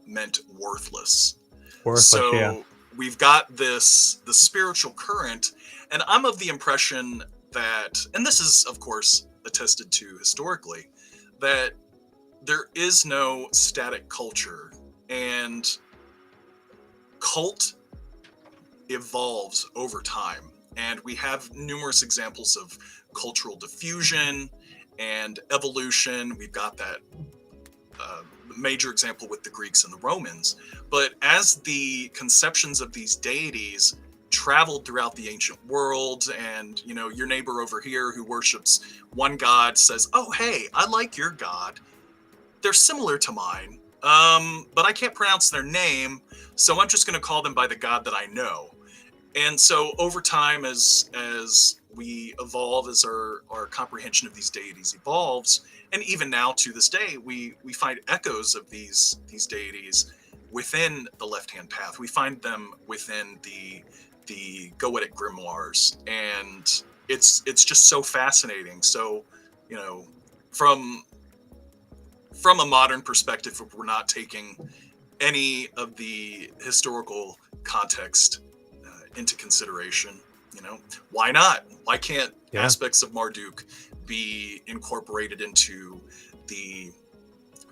meant worthless. Worthless, yeah. So we've got the spiritual current, and I'm of the impression that, and this is of course attested to historically, that there is no static culture, and cult evolves over time. And we have numerous examples of cultural diffusion and evolution. We've got that major example with the Greeks and the Romans. But as the conceptions of these deities traveled throughout the ancient world, and your neighbor over here who worships one god says, "Oh, hey, I like your god. They're similar to mine, but I can't pronounce their name, so I'm just going to call them by the god that I know." And so over time, as we evolve, as our comprehension of these deities evolves, and even now to this day, we find echoes of these deities within the left-hand path. We find them within the Goetic grimoires, and it's just so fascinating. So, from a modern perspective, if we're not taking any of the historical context into consideration, why not? Why can't aspects of Marduk be incorporated into the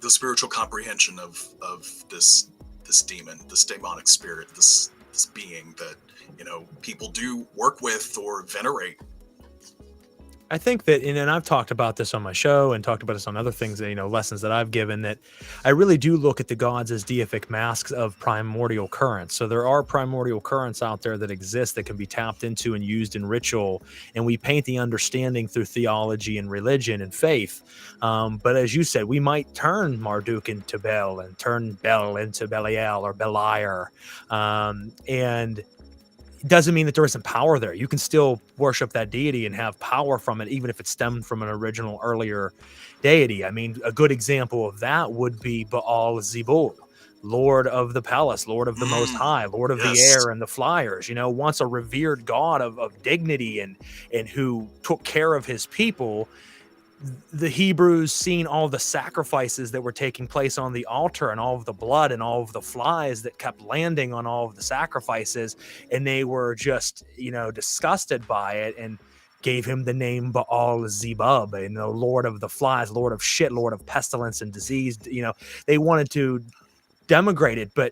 spiritual comprehension of this demon, this demonic spirit, this being that people do work with or venerate? I think that, and I've talked about this on my show and talked about this on other things, lessons that I've given, that I really do look at the gods as deific masks of primordial currents. So there are primordial currents out there that exist that can be tapped into and used in ritual, and we paint the understanding through theology and religion and faith. But as you said, we might turn Marduk into Bel and turn Bel into Belial or Beliar, and doesn't mean that there isn't power there. You can still worship that deity and have power from it, even if it stemmed from an original earlier deity. I mean, a good example of that would be Baal Zebul, Lord of the Palace, Lord of the Most High, Lord of the Air and the Flyers. Once a revered god of dignity and who took care of his people. The Hebrews, seeing all the sacrifices that were taking place on the altar and all of the blood and all of the flies that kept landing on all of the sacrifices, and they were just, disgusted by it, and gave him the name Baal Zebub, Lord of the flies, Lord of shit, Lord of pestilence and disease. They wanted to demigrate it, but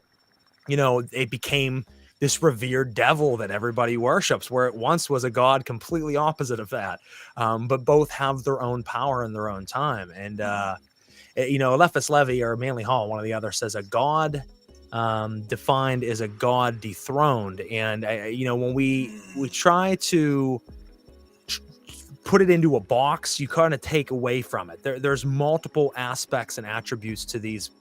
it became this revered devil that everybody worships, where it once was a god completely opposite of that. But both have their own power in their own time. And, Eliphas Levi or Manly Hall, one of the others, says a god defined as a god dethroned. And, when we try to put it into a box, you kind of take away from it. There's multiple aspects and attributes to these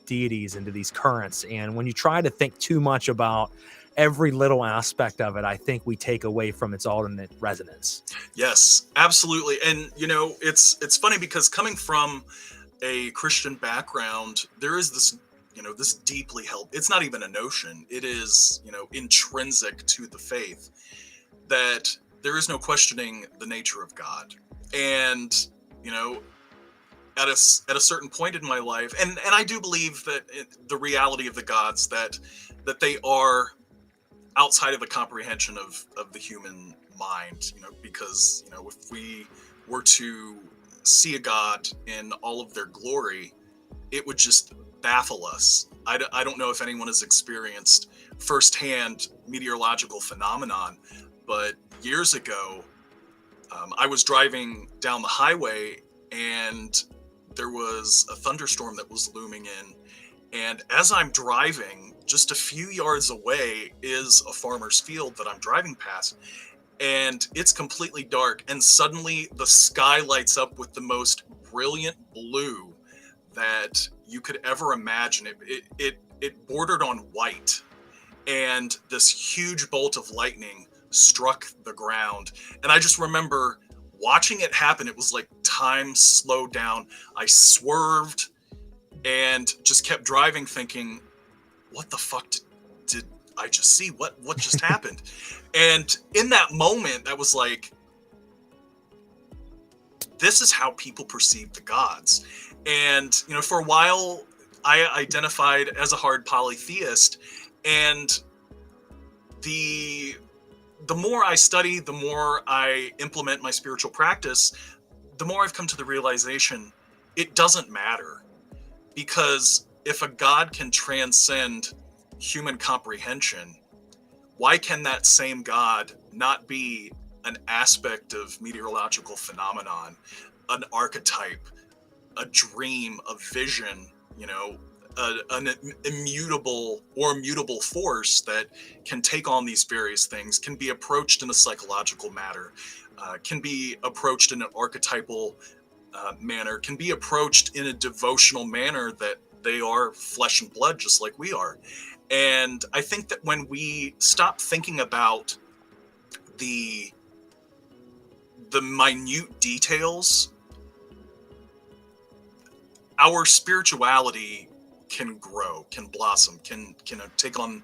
deities and to these currents. And when you try to think too much about every little aspect of it, I think we take away from its ultimate resonance. Yes, absolutely. And it's funny because coming from a Christian background, there is this this deeply held, it's not even a notion, it is intrinsic to the faith, that there is no questioning the nature of God. And at a certain point in my life, and I do believe that the reality of the gods, that they are outside of the comprehension of the human mind, because if we were to see a god in all of their glory, it would just baffle us. I don't know if anyone has experienced firsthand meteorological phenomenon, but years ago, I was driving down the highway and there was a thunderstorm that was looming in. And as I'm driving, just a few yards away is a farmer's field that I'm driving past. And it's completely dark. And suddenly the sky lights up with the most brilliant blue that you could ever imagine. It bordered on white. And this huge bolt of lightning struck the ground. And I just remember watching it happen. It was like time slowed down. I swerved and just kept driving thinking, what the fuck did just see what just happened. And in that moment, that was like, this is how people perceive the gods. And, you know, for a while, I identified as a hard polytheist. And the more I study, the more I implement my spiritual practice, the more I've come to the realization it doesn't matter. Because if a god can transcend human comprehension, why can that same god not be an aspect of meteorological phenomenon, an archetype, a dream, a vision, you know, an immutable or mutable force that can take on these various things, can be approached in a psychological manner, can be approached in an archetypal manner, can be approached in a devotional manner, that they are flesh and blood just like we are. And I think that when we stop thinking about the minute details, our spirituality can grow, can blossom, can take on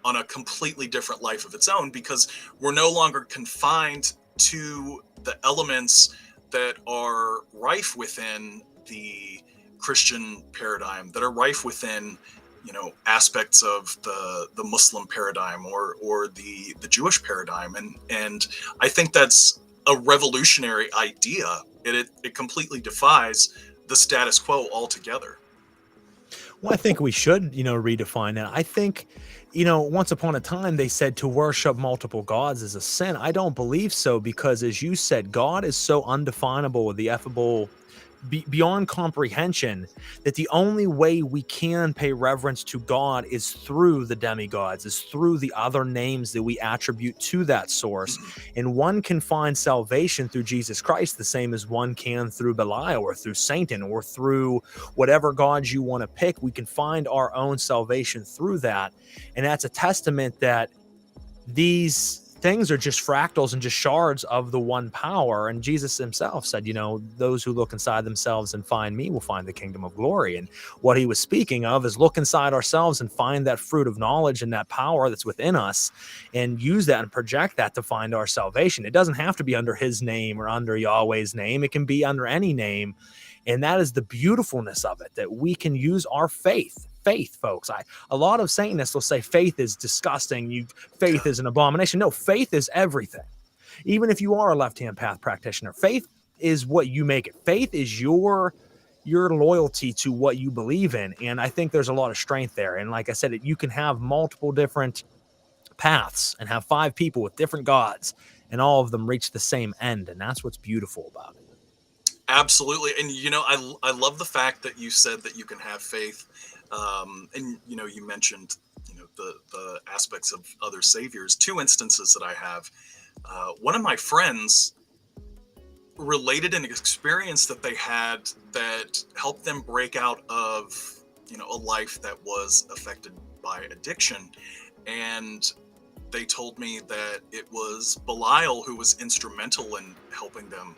a completely different life of its own, because we're no longer confined to the elements that are rife within the Christian paradigm, that are rife within, you know, aspects of the Muslim paradigm or the Jewish paradigm. And I think that's a revolutionary idea. It completely defies the status quo altogether. Well, I think we should, redefine that. I think, once upon a time they said to worship multiple gods is a sin. I don't believe so, because as you said, God is so undefinable, the effable, beyond comprehension, that the only way we can pay reverence to God is through the demigods, is through the other names that we attribute to that source. And one can find salvation through Jesus Christ the same as one can through Belial or through Satan or through whatever gods you want to pick. We can find our own salvation through that. And that's a testament that these things are just fractals and just shards of the one power. And Jesus himself said, those who look inside themselves and find me will find the kingdom of glory. And what he was speaking of is look inside ourselves and find that fruit of knowledge and that power that's within us, and use that and project that to find our salvation. It doesn't have to be under his name or under Yahweh's name. It can be under any name. And that is the beautifulness of it, that we can use our faith, folks. A lot of Satanists will say faith is disgusting. Faith is an abomination. No, faith is everything. Even if you are a left-hand path practitioner, faith is what you make it. Faith is your loyalty to what you believe in. And I think there's a lot of strength there. And like I said, you can have multiple different paths and have 5 people with different gods, and all of them reach the same end. And that's what's beautiful about it. Absolutely. And, I love the fact that you said that you can have faith. And, you mentioned, the aspects of other saviors. 2 instances that I have. One of my friends related an experience that they had that helped them break out of, a life that was affected by addiction. And they told me that it was Belial who was instrumental in helping them,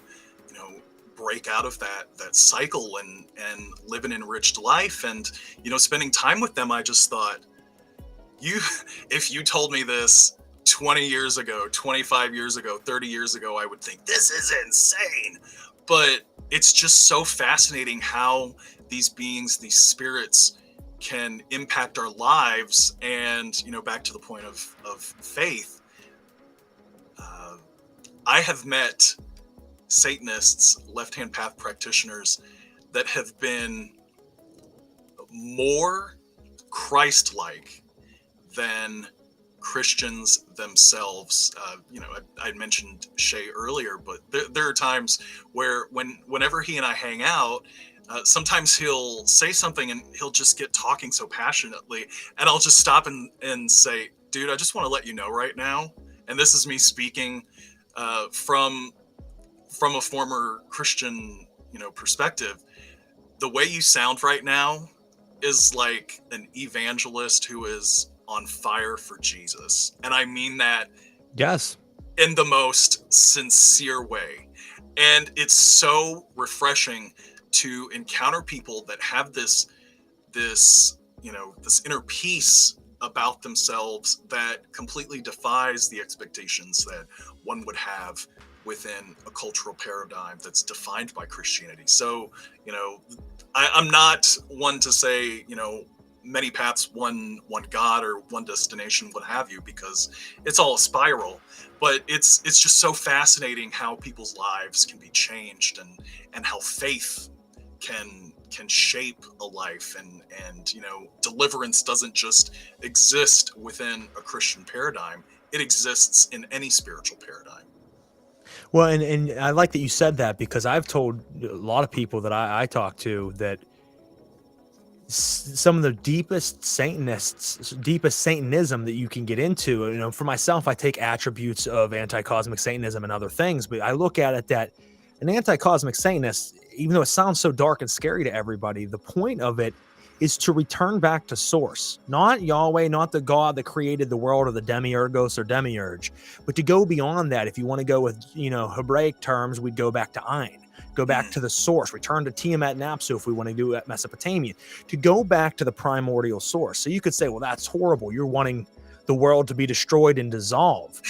break out of that cycle and live an enriched life. And spending time with them, I just thought, if you told me this 20 years ago, 25 years ago, 30 years ago, I would think this is insane. But it's just so fascinating how these beings, these spirits, can impact our lives. And back to the point of faith, I have met Satanists, left-hand path practitioners, that have been more Christ-like than Christians themselves. I mentioned Shay earlier, but there are times where whenever he and I hang out, sometimes he'll say something and he'll just get talking so passionately, and I'll just stop and say, dude, I just want to let you know right now, and this is me speaking from a former Christian, perspective, the way you sound right now is like an evangelist who is on fire for Jesus. And I mean that, yes, in the most sincere way. And it's so refreshing to encounter people that have this inner peace about themselves that completely defies the expectations that one would have within a cultural paradigm that's defined by Christianity. So, I'm not one to say, many paths, one God or one destination, what have you, because it's all a spiral. But it's just so fascinating how people's lives can be changed, and how faith can shape a life, and deliverance doesn't just exist within a Christian paradigm. It exists in any spiritual paradigm. Well, and I like that you said that, because I've told a lot of people that I talk to that some of the deepest Satanists, deepest Satanism that you can get into, for myself, I take attributes of anti-cosmic Satanism and other things, but I look at it that an anti-cosmic Satanist, even though it sounds so dark and scary to everybody, the point of it is to return back to source, not Yahweh, not the God that created the world, or the demiurgos or demiurge, but to go beyond that. If you want to go with, Hebraic terms, we'd go back to Ein, go back to the source, return to Tiamat and Apsu if we want to do it Mesopotamian, to go back to the primordial source. So you could say, well, that's horrible. You're wanting the world to be destroyed and dissolve.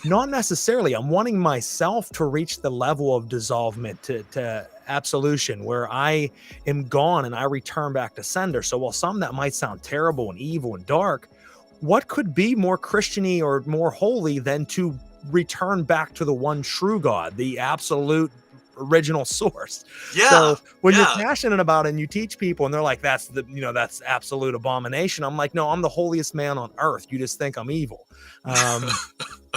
Not necessarily. I'm wanting myself to reach the level of dissolvement, to absolution, where I am gone and I return back to sender. So while some that might sound terrible and evil and dark, what could be more Christian-y or more holy than to return back to the one true God, the absolute original source? Yeah, so when you're yeah. passionate about it and you teach people and they're like, that's absolute abomination, I'm like, no, I'm the holiest man on earth. You just think I'm evil.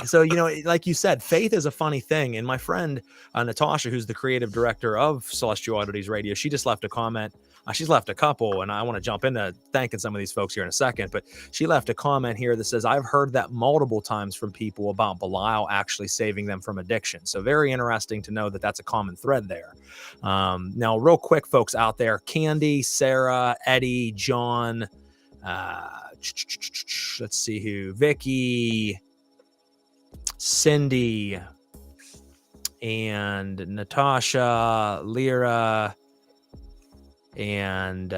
So, like you said, faith is a funny thing. And my friend, Natasha, who's the creative director of Celestial Oddities Radio, she just left a comment. She's left a couple, and I want to jump into thanking some of these folks here in a second. But she left a comment here that says, I've heard that multiple times from people about Belial actually saving them from addiction. So very interesting to know that that's a common thread there. Now, real quick, folks out there, Candy, Sarah, Eddie, John, let's see who, Vicky, Cindy, and Natasha, Lyra, and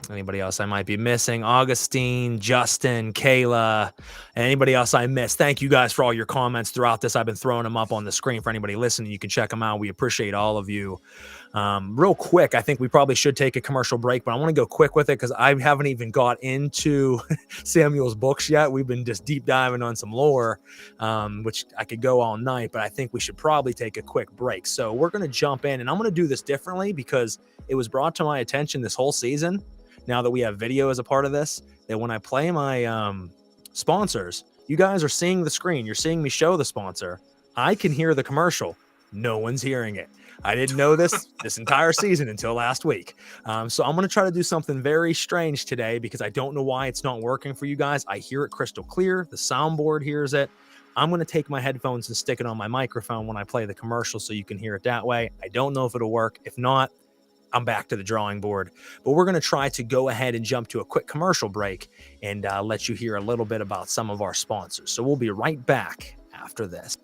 anybody else I might be missing, Augustine, Justin, Kayla, and anybody else I missed. Thank you guys for all your comments throughout this. I've been throwing them up on the screen for anybody listening. You can check them out. We appreciate all of you. Real quick, I think we probably should take a commercial break, but I want to go quick with it because I haven't even got into Samuel's books yet. We've been just deep diving on some lore, which I could go all night, but I think we should probably take a quick break. So we're going to jump in, and I'm going to do this differently because it was brought to my attention this whole season, now that we have video as a part of this, that when I play my sponsors, you guys are seeing the screen. You're seeing me show the sponsor. I can hear the commercial. No one's hearing it. I didn't know this entire season until last week. So I'm going to try to do something very strange today because I don't know why it's not working for you guys. I hear it crystal clear. The soundboard hears it. I'm going to take my headphones and stick it on my microphone when I play the commercial so you can hear it that way. I don't know if it'll work. If not, I'm back to the drawing board. But we're going to try to go ahead and jump to a quick commercial break and let you hear a little bit about some of our sponsors. So we'll be right back after this.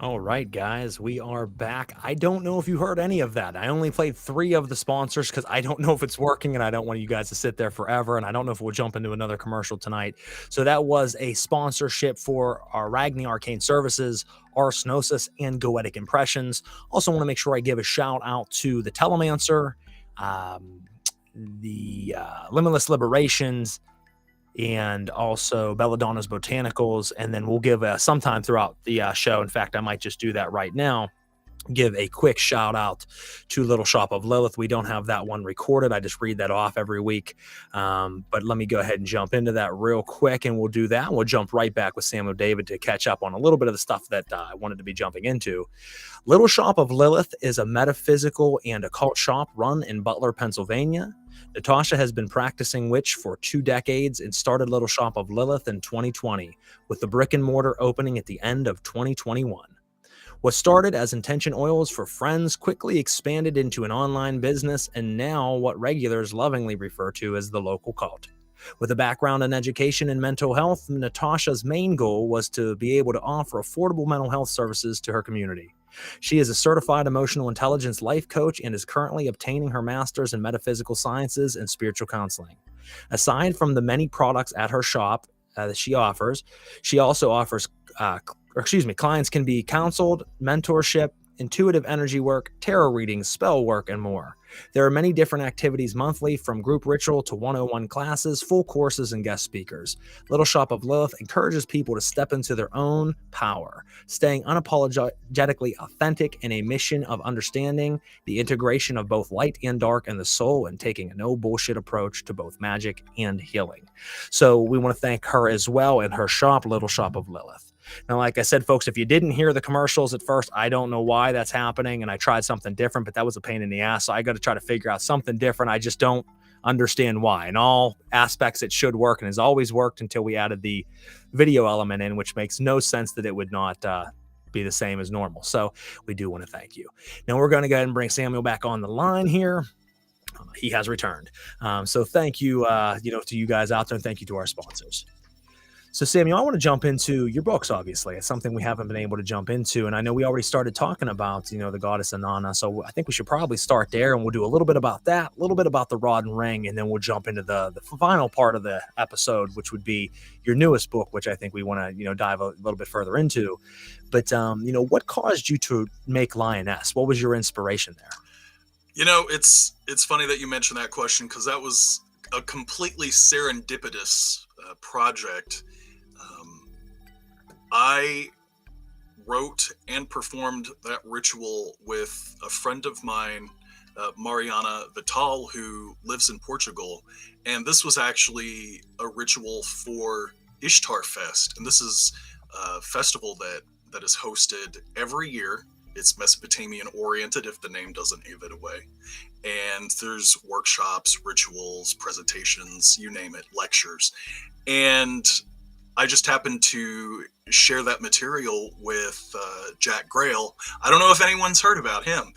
All right, guys, we are back. I don't know if you heard any of that. I only played 3 of the sponsors because I don't know if it's working and I don't want you guys to sit there forever. And I don't know if we'll jump into another commercial tonight. So that was a sponsorship for our Ragni Arcane Services, Arsenosis, and Goetic Impressions. Also want to make sure I give a shout out to the Telemancer, the Limitless Liberations, and also Belladonna's Botanicals. And then we'll give sometime throughout the show. In fact, I might just do that right now. Give a quick shout out to Little Shop of Lilith. We don't have that one recorded. I just read that off every week. But let me go ahead and jump into that real quick, and we'll do that. We'll jump right back with Samuel David to catch up on a little bit of the stuff that I wanted to be jumping into. Little Shop of Lilith is a metaphysical and occult shop run in Butler, Pennsylvania. Natasha has been practicing witch for 2 decades and started Little Shop of Lilith in 2020, with the brick and mortar opening at the end of 2021. What started as intention oils for friends quickly expanded into an online business, and now what regulars lovingly refer to as the local cult. With a background in education and mental health, Natasha's main goal was to be able to offer affordable mental health services to her community. She is a certified emotional intelligence life coach and is currently obtaining her master's in metaphysical sciences and spiritual counseling. Aside from the many products at her shop that she also offers clients can be counseled, mentorship, intuitive energy work, tarot readings, spell work, and more. There are many different activities monthly, from group ritual to 101 classes, full courses, and guest speakers. Little Shop of Lilith encourages people to step into their own power, staying unapologetically authentic in a mission of understanding the integration of both light and dark in the soul, and taking a no bullshit approach to both magic and healing. So we want to thank her as well and her shop, Little Shop of Lilith. Now, like I said, folks, if you didn't hear the commercials at first, I don't know why that's happening, and I tried something different, but that was a pain in the ass, so I got to try to figure out something different. I just don't understand why. In all aspects, it should work, and has always worked until we added the video element in, which makes no sense that it would not be the same as normal. So we do want to thank you. Now, we're going to go ahead and bring Samuel back on the line here. He has returned. So thank you, to you guys out there, and thank you to our sponsors. So, Samuel, I want to jump into your books, obviously. It's something we haven't been able to jump into. And I know we already started talking about, the goddess Inanna. So I think we should probably start there, and we'll do a little bit about that, a little bit about the rod and ring, and then we'll jump into the final part of the episode, which would be your newest book, which I think we want to, dive a little bit further into. But, what caused you to make LIONESS? What was your inspiration there? It's funny that you mentioned that question, because that was a completely serendipitous project. I wrote and performed that ritual with a friend of mine, Mariana Vital, who lives in Portugal. And this was actually a ritual for Ishtar Fest. And this is a festival that is hosted every year. It's Mesopotamian oriented, if the name doesn't give it away. And there's workshops, rituals, presentations, you name it, lectures. And I just happened to share that material with Jack Grail. I don't know if anyone's heard about him,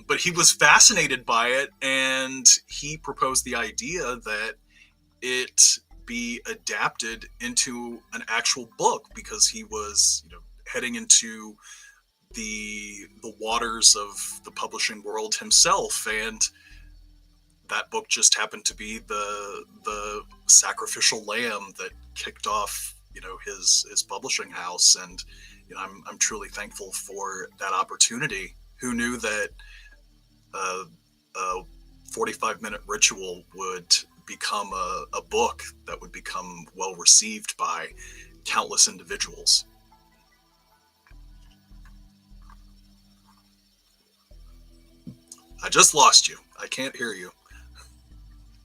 but he was fascinated by it, and he proposed the idea that it be adapted into an actual book, because he was, heading into the waters of the publishing world himself, and that book just happened to be the sacrificial lamb that kicked off, his publishing house. And, I'm truly thankful for that opportunity. Who knew that a 45-minute ritual would become a book that would become well received by countless individuals? I just lost you. I can't hear you.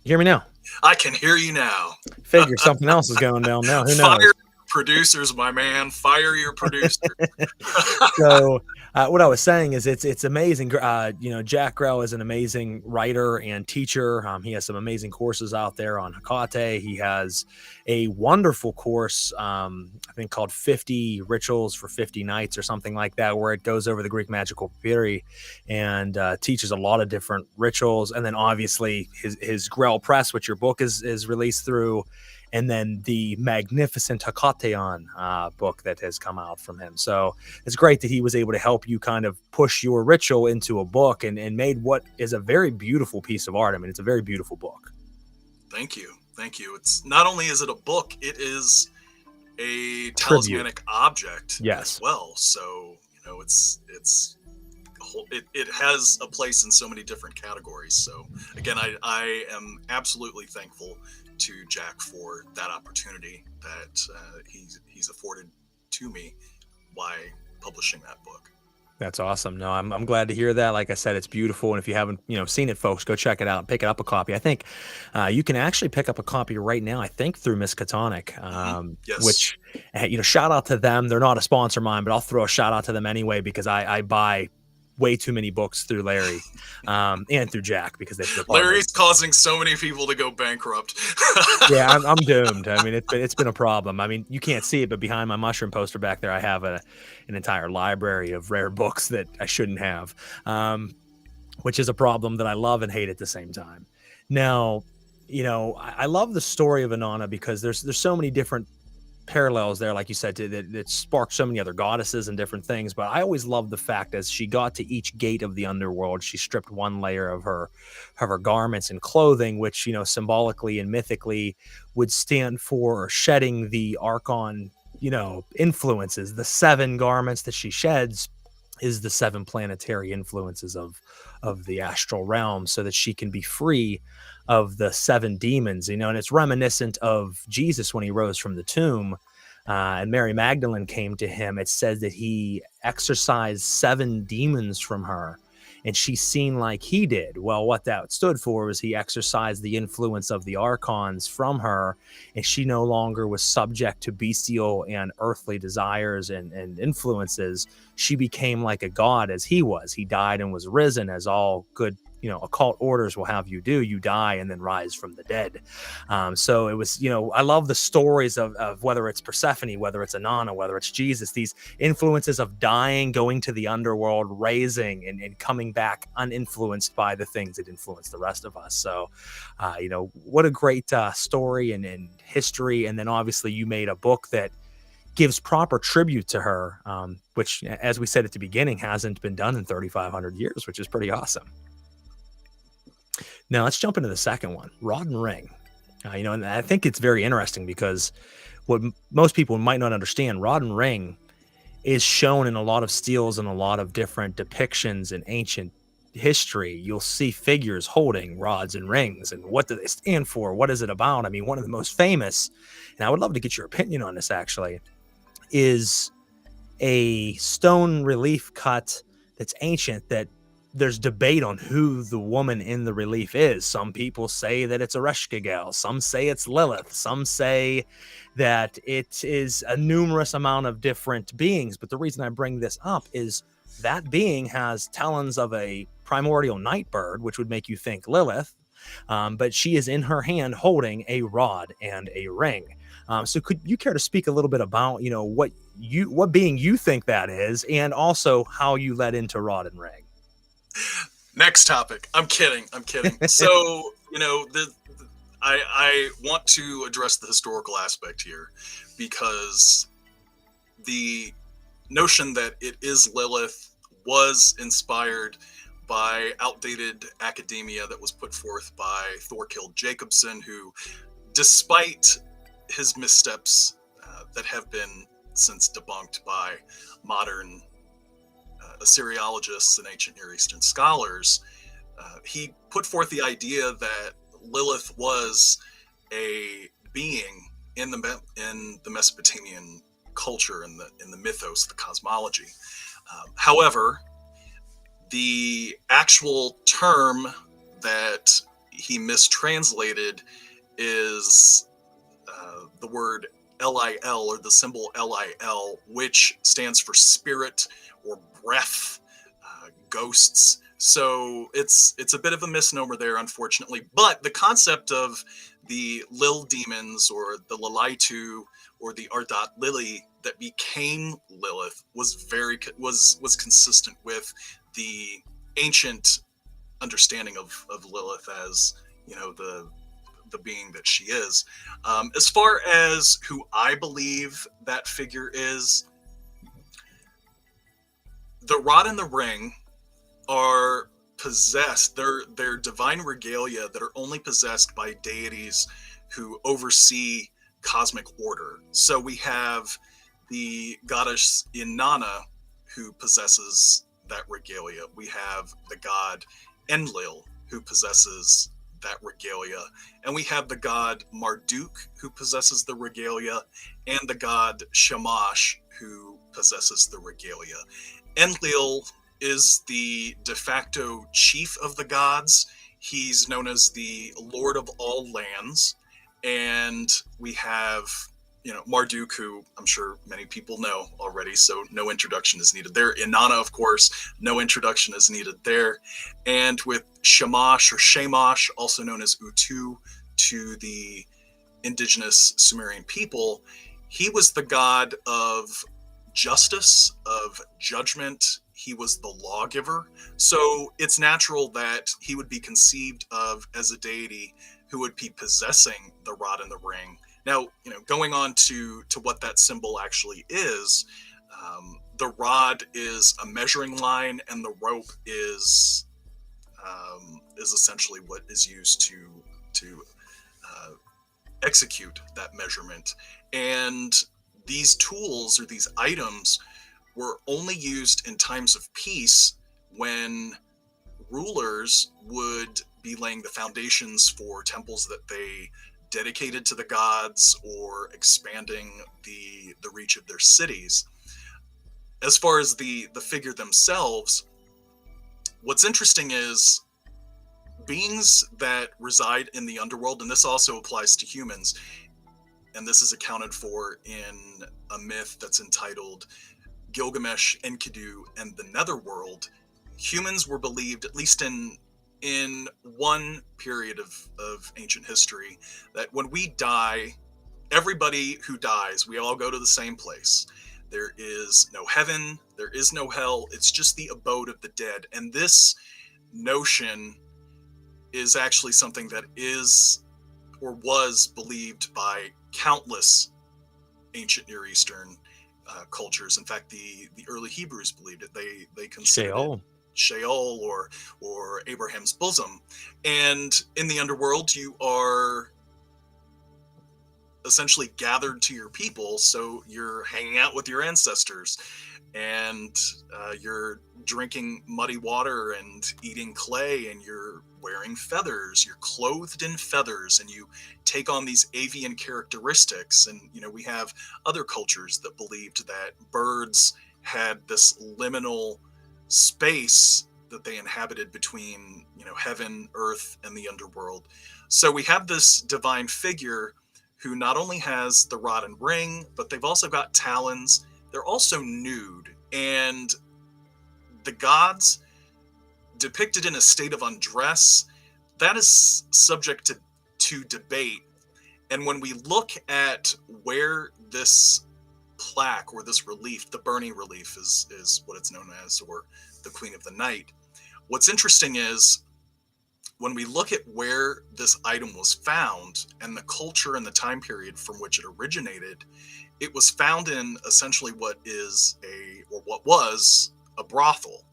You hear me now? I can hear you now. Figure something else is going down now. Who knows? Fire producers, my man. Fire your producer. So what I was saying is it's amazing. Jack Grell is an amazing writer and teacher. He has some amazing courses out there on Hecate. He has a wonderful course, I think called 50 Rituals for 50 Nights or something like that, where it goes over the Greek magical Coterie and teaches a lot of different rituals. And then obviously his Grell Press, which your book is released through. and then the magnificent Hakkateon book that has come out from him. So it's great that he was able to help you kind of push your ritual into a book and made what is a very beautiful piece of art. I mean, it's a very beautiful book. Thank you. Thank you. It's not only is it a book, it is a talismanic object as well. So, it has a place in so many different categories. So again, I am absolutely thankful to Jack for that opportunity that he's afforded to me by publishing that book. That's awesome. No, I'm glad to hear that. Like I said, it's beautiful. And if you haven't, seen it, folks, go check it out and pick up a copy. I think you can actually pick up a copy right now, I think through Miskatonic, yes. Which, shout out to them. They're not a sponsor of mine, but I'll throw a shout out to them anyway, because I buy way too many books through Larry and through Jack, because Larry's causing so many people to go bankrupt. Yeah, I'm doomed. I mean, it's been a problem. I mean, you can't see it, but behind my mushroom poster back there, I have an entire library of rare books that I shouldn't have, which is a problem that I love and hate at the same time. Now, I love the story of Inanna because there's so many different parallels there, like you said, that sparked so many other goddesses and different things. But I always loved the fact, as she got to each gate of the underworld, she stripped one layer of her garments and clothing, which symbolically and mythically would stand for shedding the Arcane influences. The 7 garments that she sheds is the 7 planetary influences of the astral realm, so that she can be free of the 7 demons, and it's reminiscent of Jesus when he rose from the tomb, and Mary Magdalene came to him. It says that he exorcised 7 demons from her, and she seen like he did. Well, what that stood for was he exorcised the influence of the archons from her, and she no longer was subject to bestial and earthly desires and influences. She became like a god as he was. He died and was risen, as all good occult orders will have you do. You die and then rise from the dead. So it was, I love the stories of whether it's Persephone, whether it's Inanna, whether it's Jesus, these influences of dying, going to the underworld, raising, and coming back uninfluenced by the things that influence the rest of us. So, what a great story and history. And then obviously you made a book that gives proper tribute to her, which, as we said at the beginning, hasn't been done in 3,500 years, which is pretty awesome. Now let's jump into the second one, Rod and Ring. And I think it's very interesting because what most people might not understand, Rod and Ring is shown in a lot of steels and a lot of different depictions in ancient history. You'll see figures holding rods and rings, and what do they stand for? What is it about? I mean, one of the most famous, and I would love to get your opinion on this actually, is a stone relief cut that's ancient that there's debate on who the woman in the relief is. Some people say that it's Ereshkigal. Some say it's Lilith. Some say that it is a numerous amount of different beings. But the reason I bring this up is that being has talons of a primordial night bird, which would make you think Lilith. But she is in her hand holding a rod and a ring. So could you care to speak a little bit about, what being you think that is, and also how you led into rod and ring? Next topic. I'm kidding. So, I want to address the historical aspect here, because the notion that it is Lilith was inspired by outdated academia that was put forth by Thorkild Jacobson, who, despite his missteps that have been since debunked by modern Assyriologists and ancient Near Eastern scholars, he put forth the idea that Lilith was a being in the Mesopotamian culture, in the mythos, the cosmology. However, the actual term that he mistranslated is the word LIL, or the symbol LIL, which stands for spirit or breath, ghosts. So it's a bit of a misnomer there, unfortunately. But the concept of the Lil demons, or the Lilaitu, or the Ardat Lili that became Lilith was consistent with the ancient understanding of Lilith as, the the being that she is. As far as who I believe that figure is, the rod and the ring are possessed. They're divine regalia that are only possessed by deities who oversee cosmic order. So we have the goddess Inanna, who possesses that regalia. We have the god Enlil, who possesses that regalia. And we have the god Marduk, who possesses the regalia, and the god Shamash, who possesses the regalia. Enlil is the de facto chief of the gods. He's known as the Lord of all lands. And we have, Marduk, who I'm sure many people know already, so no introduction is needed there. Inanna, of course, no introduction is needed there. And with Shamash, or Shamash, also known as Utu to the indigenous Sumerian people, he was the god of justice, of judgment. He was the lawgiver. So it's natural that he would be conceived of as a deity who would be possessing the rod and the ring. Now, going on to what that symbol actually is, the rod is a measuring line, and the rope is essentially what is used to execute that measurement. And these tools, or these items, were only used in times of peace, when rulers would be laying the foundations for temples that they dedicated to the gods, or expanding the reach of their cities. As far as the figure themselves, what's interesting is beings that reside in the underworld, and this also applies to humans, and this is accounted for in a myth that's entitled Gilgamesh, Enkidu, and the Netherworld. Humans were believed, at least in one period of ancient history, that when we die, everybody who dies, we all go to the same place. There is no heaven, there is no hell, it's just the abode of the dead. And this notion is actually something that is, or was, believed by countless ancient Near Eastern cultures. In fact, the early Hebrews believed it. They considered it Sheol, or Abraham's bosom. And in the underworld, you are essentially gathered to your people, so you're hanging out with your ancestors, and you're drinking muddy water and eating clay, and you're wearing feathers, you're clothed in feathers, and you take on these avian characteristics. And we have other cultures that believed that birds had this liminal space that they inhabited between heaven, earth, and the underworld. So we have this divine figure who not only has the rod and ring, but they've also got talons. They're also nude, and the gods depicted in a state of undress, that is subject to debate. And when we look at where this plaque, or this relief, the Burnie relief is what it's known as, or the Queen of the Night, what's interesting is when we look at where this item was found, and the culture and the time period from which it originated, it was found in essentially what was a brothel.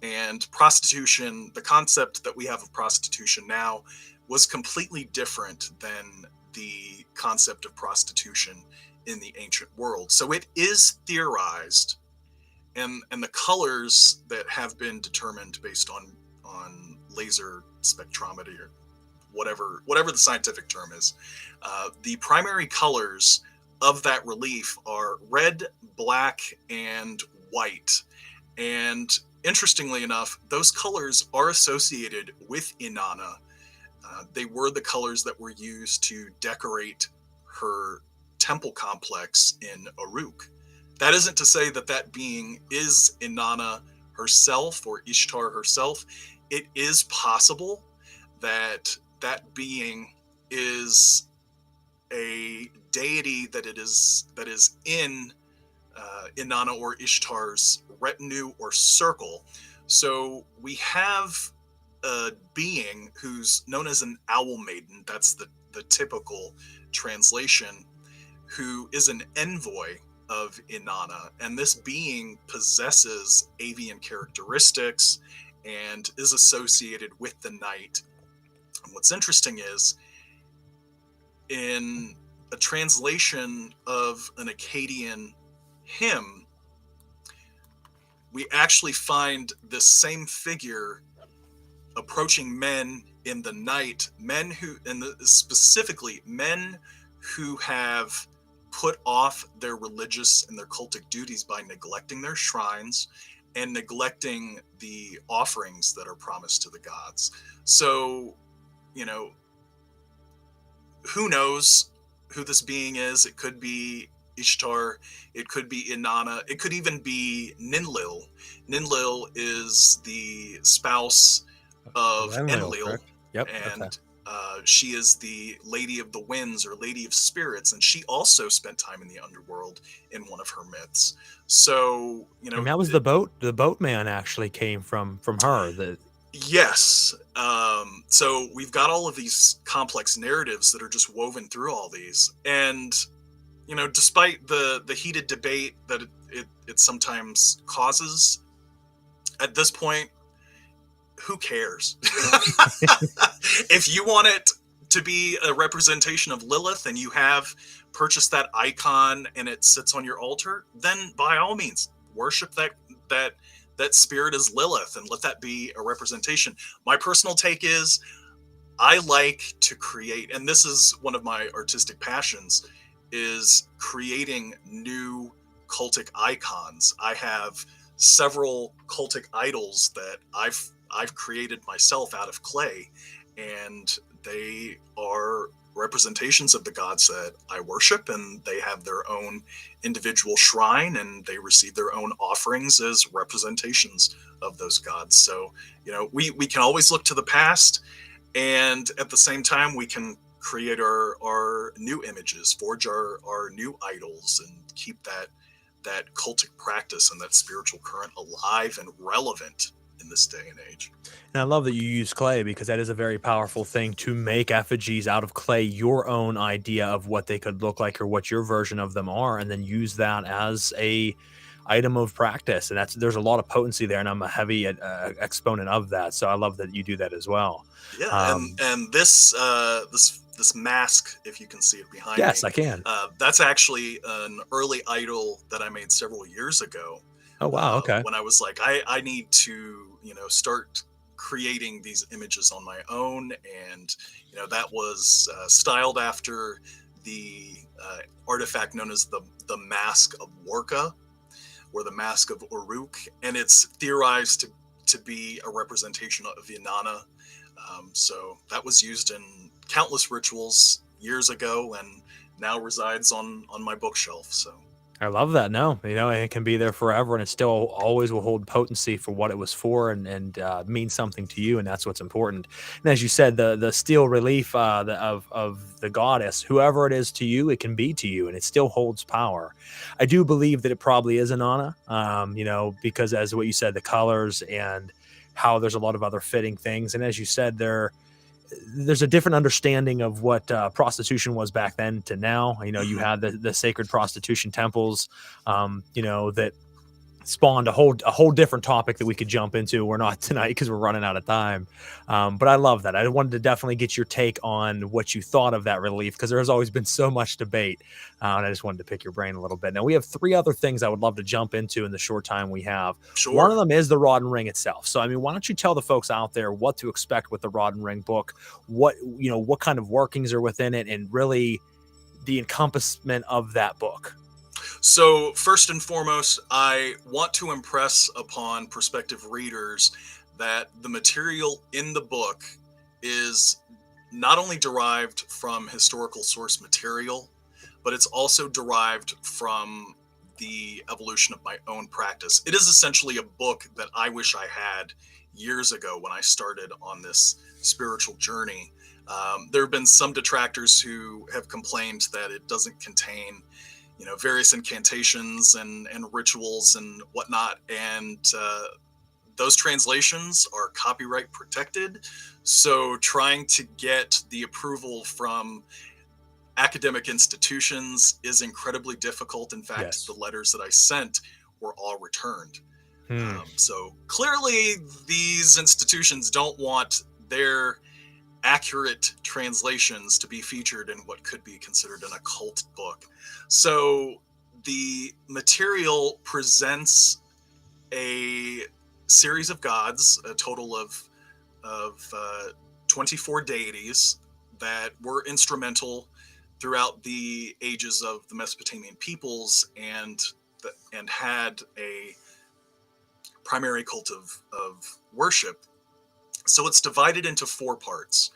And prostitution, the concept that we have of prostitution now, was completely different than the concept of prostitution in the ancient world. So it is theorized, and the colors that have been determined based on laser spectrometry, or whatever the scientific term is, the primary colors of that relief are red, black, and white. And interestingly enough, those colors are associated with Inanna. They were the colors that were used to decorate her temple complex in Uruk. That isn't to say that that being is Inanna herself, or Ishtar herself. It is possible that that being is a deity that is in Inanna or Ishtar's retinue or circle. So we have a being who's known as an owl maiden. That's the typical translation, who is an envoy of Inanna. And this being possesses avian characteristics and is associated with the night. And what's interesting is, in a translation of an Akkadian hymn, we actually find this same figure approaching men in the night, men who, and specifically men who have put off their religious and their cultic duties by neglecting their shrines and neglecting the offerings that are promised to the gods. So, you know, who knows who this being is? It could be Ishtar, it could be Inanna, it could even be Ninlil. Ninlil is the spouse of Enlil, yep, and okay. She is the Lady of the Winds, or Lady of Spirits, and she also spent time in the underworld in one of her myths. So, you know, And that was the boat. The boatman actually came from her. Yes. So we've got all of these complex narratives that are just woven through all these, and you know, despite the heated debate that it sometimes causes, at this point, who cares? If you want it to be a representation of Lilith and you have purchased that icon and it sits on your altar, then by all means worship that spirit as Lilith and let that be a representation. My personal take is, I like to create, and this is one of my artistic passions, is creating new cultic icons. I have several cultic idols that I've created myself out of clay, and they are representations of the gods that I worship, and they have their own individual shrine, and they receive their own offerings as representations of those gods. So, you know, we can always look to the past, and at the same time we can create our new images, forge our new idols, and keep that cultic practice and that spiritual current alive and relevant in this day and age. And I love that you use clay, because that is a very powerful thing, to make effigies out of clay, your own idea of what they could look like or what your version of them are, and then use that as a item of practice. And there's a lot of potency there, and I'm a heavy exponent of that. So I love that you do that as well. Yeah, and this mask, if you can see it behind me, yes, I can. That's actually an early idol that I made several years ago. Oh wow, okay. When I was like, I need to, you know, start creating these images on my own, and you know, that was styled after the artifact known as the Mask of Worka, or the Mask of Uruk, and it's theorized to be a representation of Inanna. So that was used in countless rituals years ago, and now resides on my bookshelf. So I love that. No, you know, it can be there forever, and it still always will hold potency for what it was for, and mean something to you, and that's what's important. And as you said, the steel relief of the goddess, whoever it is to you, it can be to you, and it still holds power. I do believe that it probably is Inanna, you know, because as what you said, the colors and how there's a lot of other fitting things, and as you said, there's a different understanding of what prostitution was back then to now. You know, you had the sacred prostitution temples, you know, that spawned a whole different topic that we could jump into. We're not tonight because we're running out of time. But I love that. I wanted to definitely get your take on what you thought of that relief, because there has always been so much debate. And I just wanted to pick your brain a little bit. Now, we have 3 other things I would love to jump into in the short time we have. Sure. One of them is the Rod and Ring itself. So, I mean, why don't you tell the folks out there what to expect with the Rod and Ring book, what kind of workings are within it, and really the encompassment of that book. So first and foremost, I want to impress upon prospective readers that the material in the book is not only derived from historical source material, but it's also derived from the evolution of my own practice. It is essentially a book that I wish I had years ago when I started on this spiritual journey. There have been some detractors who have complained that it doesn't contain, you know, various incantations and rituals and whatnot. And those translations are copyright protected, so trying to get the approval from academic institutions is incredibly difficult. In fact, Yes. the letters that I sent were all returned. Hmm. So clearly, these institutions don't want their accurate translations to be featured in what could be considered an occult book. So the material presents a series of gods, a total of 24 deities that were instrumental throughout the ages of the Mesopotamian peoples, and had a primary cult of worship. So it's divided into 4 parts.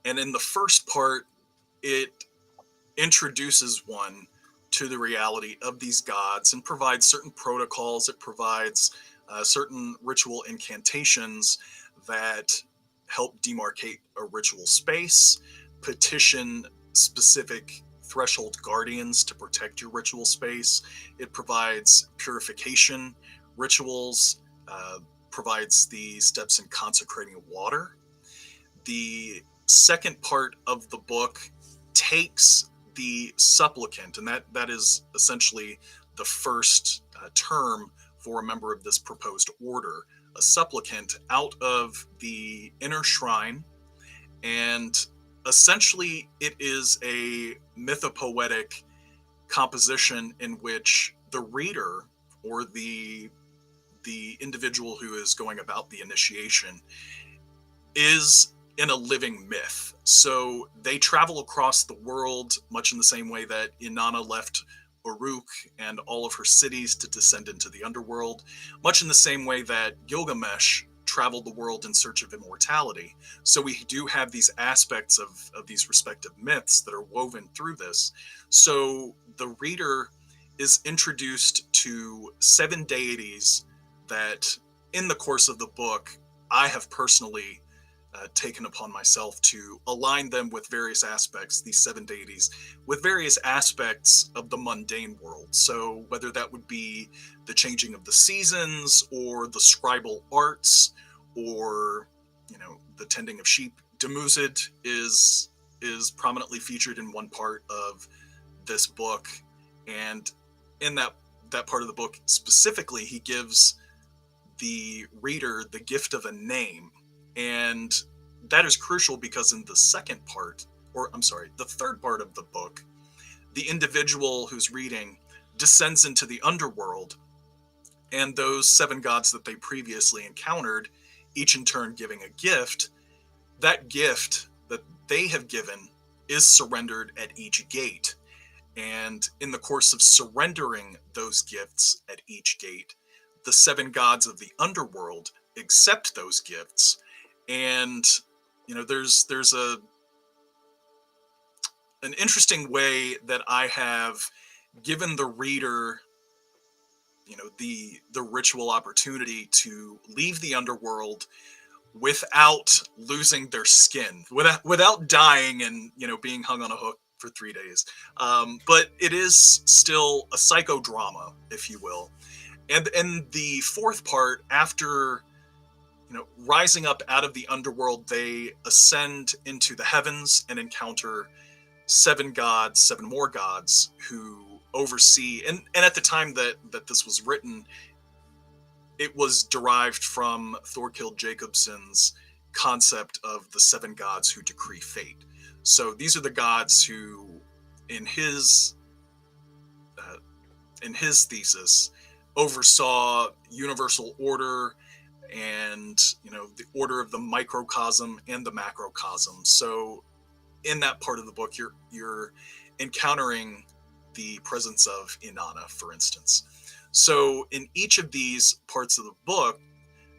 And in the first part, it introduces one to the reality of these gods and provides certain protocols. It provides certain ritual incantations that help demarcate a ritual space, petition specific threshold guardians to protect your ritual space. It provides purification rituals, provides the steps in consecrating water. The second part of the book takes the supplicant, and that is essentially the first term for a member of this proposed order, a supplicant, out of the inner shrine, and essentially it is a mythopoetic composition in which the reader, or the individual who is going about the initiation, is in a living myth. So they travel across the world, much in the same way that Inanna left Uruk and all of her cities to descend into the underworld, much in the same way that Gilgamesh traveled the world in search of immortality. So we do have these aspects of these respective myths that are woven through this. So the reader is introduced to 7 deities that, in the course of the book, I have personally taken upon myself to align them with various aspects, these 7 deities, with various aspects of the mundane world. So whether that would be the changing of the seasons, or the scribal arts, or the tending of sheep. Dumuzid is prominently featured in one part of this book, and in that part of the book specifically, he gives the reader the gift of a name. And that is crucial because in the second part, or I'm sorry, the third part of the book, the individual who's reading descends into the underworld, and those 7 gods that they previously encountered, each in turn giving a gift, that gift that they have given is surrendered at each gate. And in the course of surrendering those gifts at each gate, the 7 gods of the underworld accept those gifts. And there's an interesting way that I have given the reader the ritual opportunity to leave the underworld without losing their skin, without dying and being hung on a hook for 3 days. But it is still a psychodrama, if you will. And in the fourth part, after rising up out of the underworld, they ascend into the heavens and encounter 7 gods, 7 more gods who oversee. And at the time that this was written, it was derived from Thorkild Jacobson's concept of the 7 gods who decree fate. So these are the gods who, in his thesis, oversaw universal order, and the order of the microcosm and the macrocosm. So in that part of the book, you're encountering the presence of Inanna, for instance. So in each of these parts of the book,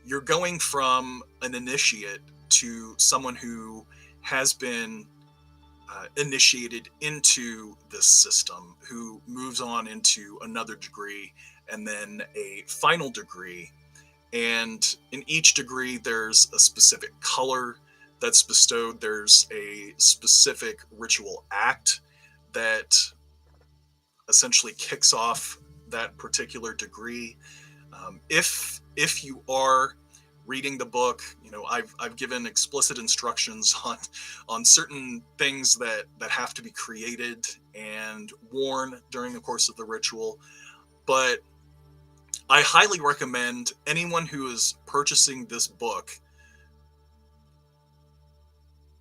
you're going from an initiate to someone who has been initiated into this system, who moves on into another degree and then a final degree. And in each degree, there's a specific color that's bestowed. There's a specific ritual act that essentially kicks off that particular degree. If you are reading the book, I've given explicit instructions on certain things that have to be created and worn during the course of the ritual. But I highly recommend anyone who is purchasing this book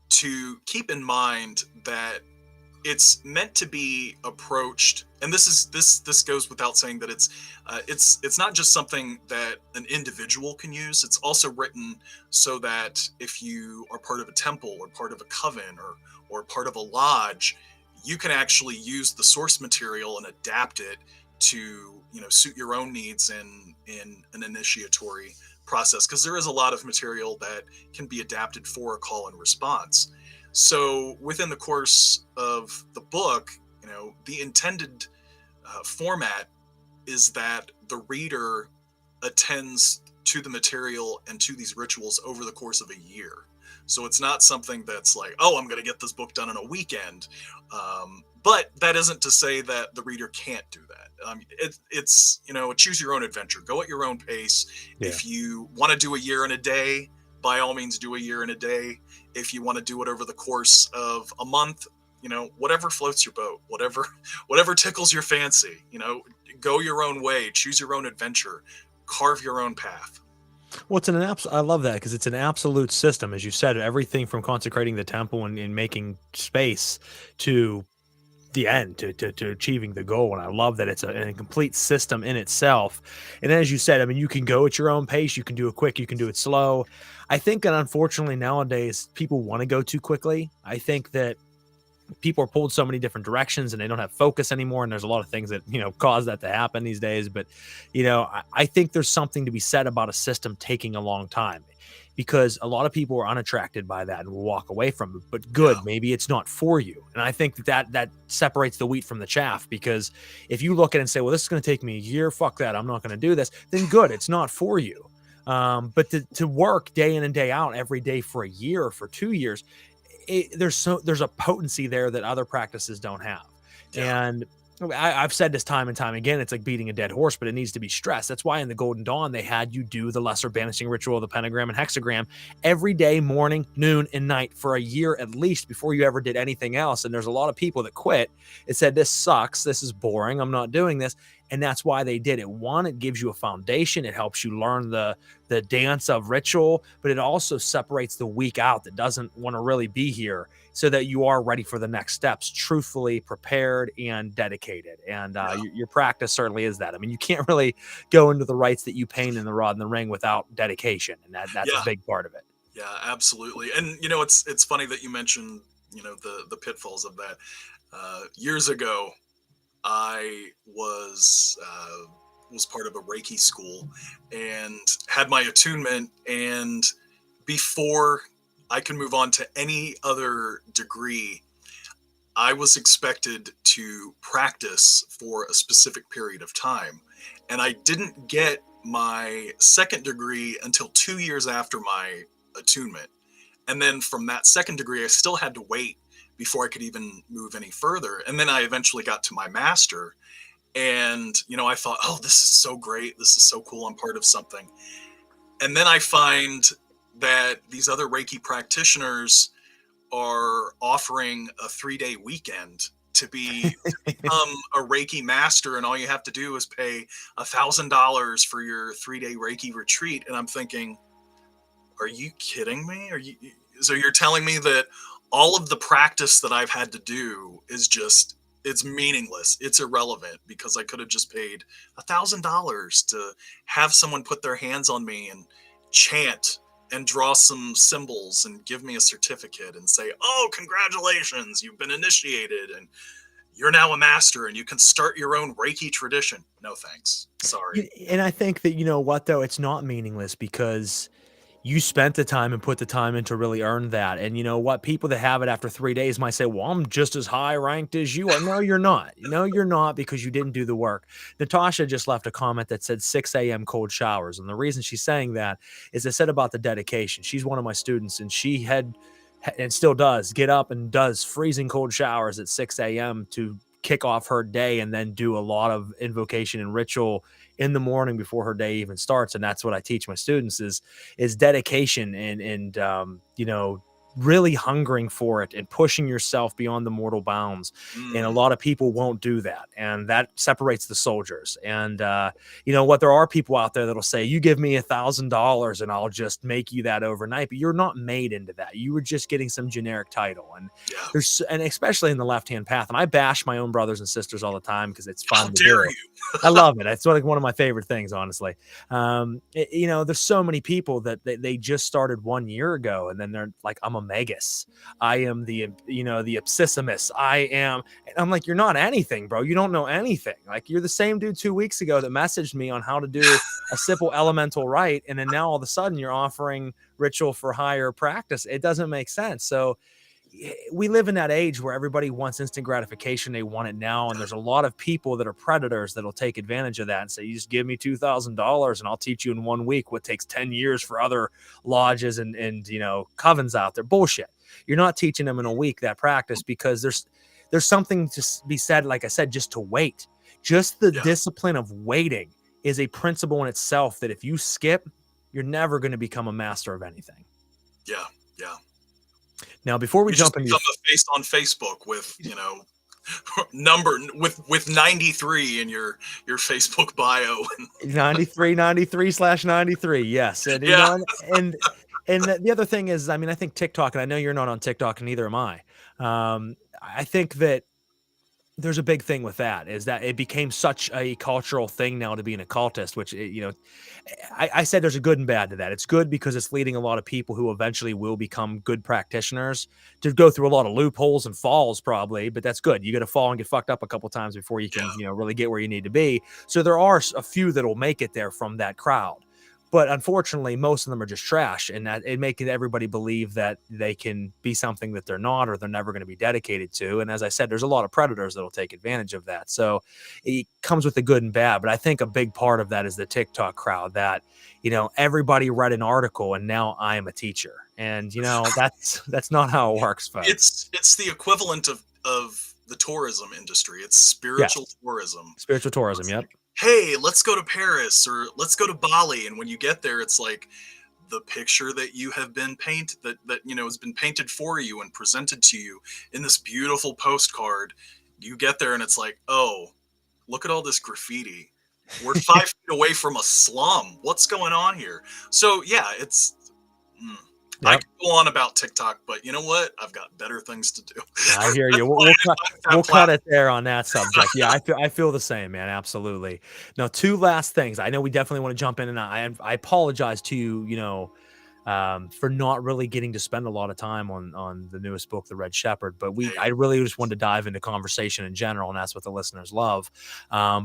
to keep in mind that it's meant to be approached, and this goes without saying, that it's not just something that an individual can use. It's also written so that if you are part of a temple or part of a coven or part of a lodge, you can actually use the source material and adapt it to suit your own needs in an initiatory process, because there is a lot of material that can be adapted for a call and response. So within the course of the book, the intended format is that the reader attends to the material and to these rituals over the course of a year. So it's not something that's like, oh, I'm going to get this book done in a weekend. But that isn't to say that the reader can't do that. It's a choose your own adventure. Go at your own pace. Yeah. If you want to do a year in a day, by all means, do a year in a day. If you want to do it over the course of a month, whatever floats your boat, whatever tickles your fancy, go your own way, choose your own adventure, carve your own path. Well, I love that, because it's an absolute system, as you said, everything from consecrating the temple and making space to the end, to achieving the goal. And I love that it's a complete system in itself. And as you said, I mean, you can go at your own pace, you can do it quick, you can do it slow. I think that unfortunately nowadays people want to go too quickly. I think that people are pulled so many different directions and they don't have focus anymore. And there's a lot of things that, cause that to happen these days. But, I think there's something to be said about a system taking a long time, because a lot of people are unattracted by that and will walk away from it. But good, Yeah. maybe it's not for you. And I think that separates the wheat from the chaff, because if you look at it and say, well, this is going to take me a year, fuck that, I'm not going to do this, then good, it's not for you. But to work day in and day out every day for a year or for 2 years, there's a potency there that other practices don't have. Yeah. And I've said this time and time again, it's like beating a dead horse, but it needs to be stressed. That's why in the Golden Dawn, they had you do the lesser banishing ritual of the pentagram and hexagram every day, morning, noon, and night for a year at least, before you ever did anything else. And there's a lot of people that quit. It said, this sucks, this is boring, I'm not doing this. And that's why they did it. One, it gives you a foundation. It helps you learn the dance of ritual, but it also separates the weak out that doesn't want to really be here, so that you are ready for the next steps, truthfully prepared and dedicated. And your practice certainly is that. I mean, you can't really go into the rites that you paint in the rod and the ring without dedication. And that's a big part of it. Yeah, absolutely. And it's funny that you mentioned the pitfalls of that. Years ago, I was part of a Reiki school and had my attunement, and before I can move on to any other degree, I was expected to practice for a specific period of time. And I didn't get my second degree until 2 years after my attunement. And then from that second degree, I still had to wait before I could even move any further. And then I eventually got to my master, and I thought, oh, this is so great, this is so cool, I'm part of something. And then I find that these other Reiki practitioners are offering a 3-day weekend to become a Reiki master, and all you have to do is pay $1,000 for your 3-day Reiki retreat. And I'm thinking, are you kidding me? So you're telling me that all of the practice that I've had to do is just, it's meaningless, it's irrelevant, because I could have just paid $1,000 to have someone put their hands on me and chant and draw some symbols and give me a certificate and say, oh, congratulations, you've been initiated and you're now a master and you can start your own Reiki tradition. No thanks, sorry. And I think that, what though, it's not meaningless, because you spent the time and put the time in to really earn that. And you know what? People that have it after 3 days might say, well, I'm just as high ranked as you are. No, you're not. No, you're not, because you didn't do the work. Natasha just left a comment that said 6 a.m. cold showers. And the reason she's saying that is I said about the dedication. She's one of my students, and she had and still does get up and does freezing cold showers at 6 a.m. to kick off her day and then do a lot of invocation and ritual in the morning before her day even starts. And that's what I teach my students is dedication and really hungering for it and pushing yourself beyond the mortal bounds. And a lot of people won't do that, and that separates the soldiers. And there are people out there that'll say, you give me $1,000 and I'll just make you that overnight, but you're not made into that. You were just getting some generic title. And and especially in the left-hand path, and I bash my own brothers and sisters all the time because it's fun to do. I love it. It's like one of my favorite things, honestly. There's so many people that they just started 1 year ago, and then they're like, I'm a magus. I am the Absissimus. And I'm like, you're not anything, bro. You don't know anything. Like, you're the same dude 2 weeks ago that messaged me on how to do a simple elemental rite, and then now all of a sudden you're offering ritual for higher practice. It doesn't make sense. So we live in that age where everybody wants instant gratification. They want it now. And there's a lot of people that are predators that'll take advantage of that and say, you just give me $2,000 and I'll teach you in 1 week what takes 10 years for other lodges and covens out there. Bullshit. You're not teaching them in a week that practice, because there's something to be said, like I said, just to wait. Just the discipline of waiting is a principle in itself that if you skip, you're never going to become a master of anything. Yeah. Now, before we jump into become a face on Facebook with number with 93 in your Facebook bio. 93/93. Yes, and and the other thing is, I mean, I think TikTok, and I know you're not on TikTok, and neither am I. I think that there's a big thing with that, is that it became such a cultural thing now to be an occultist, which, I said there's a good and bad to that. It's good because it's leading a lot of people who eventually will become good practitioners to go through a lot of loopholes and falls probably, but that's good. You got to fall and get fucked up a couple times before you can, really get where you need to be. So there are a few that'll make it there from that crowd. But unfortunately, most of them are just trash, and that it makes everybody believe that they can be something that they're not, or they're never going to be dedicated to. And as I said, there's a lot of predators that'll take advantage of that. So it comes with the good and bad. But I think a big part of that is the TikTok crowd that, everybody read an article and now I am a teacher. And, that's not how it works, folks. It's the equivalent of the tourism industry. It's spiritual tourism. Spiritual tourism, yep. Hey, let's go to Paris, or let's go to Bali. And when you get there, it's like the picture that you have been painted, that has been painted for you and presented to you in this beautiful postcard. You get there and it's like, oh, look at all this graffiti. We're 5 feet away from a slum. What's going on here? So yeah, it's I could go on about TikTok, but you know what? I've got better things to do. I hear you. We'll cut it there on that subject. Yeah, I feel the same, man. Absolutely. Now, 2 last things. I know we definitely want to jump in, and I apologize to you, for not really getting to spend a lot of time on the newest book, The Red Shepherd. But I really just wanted to dive into conversation in general, and that's what the listeners love.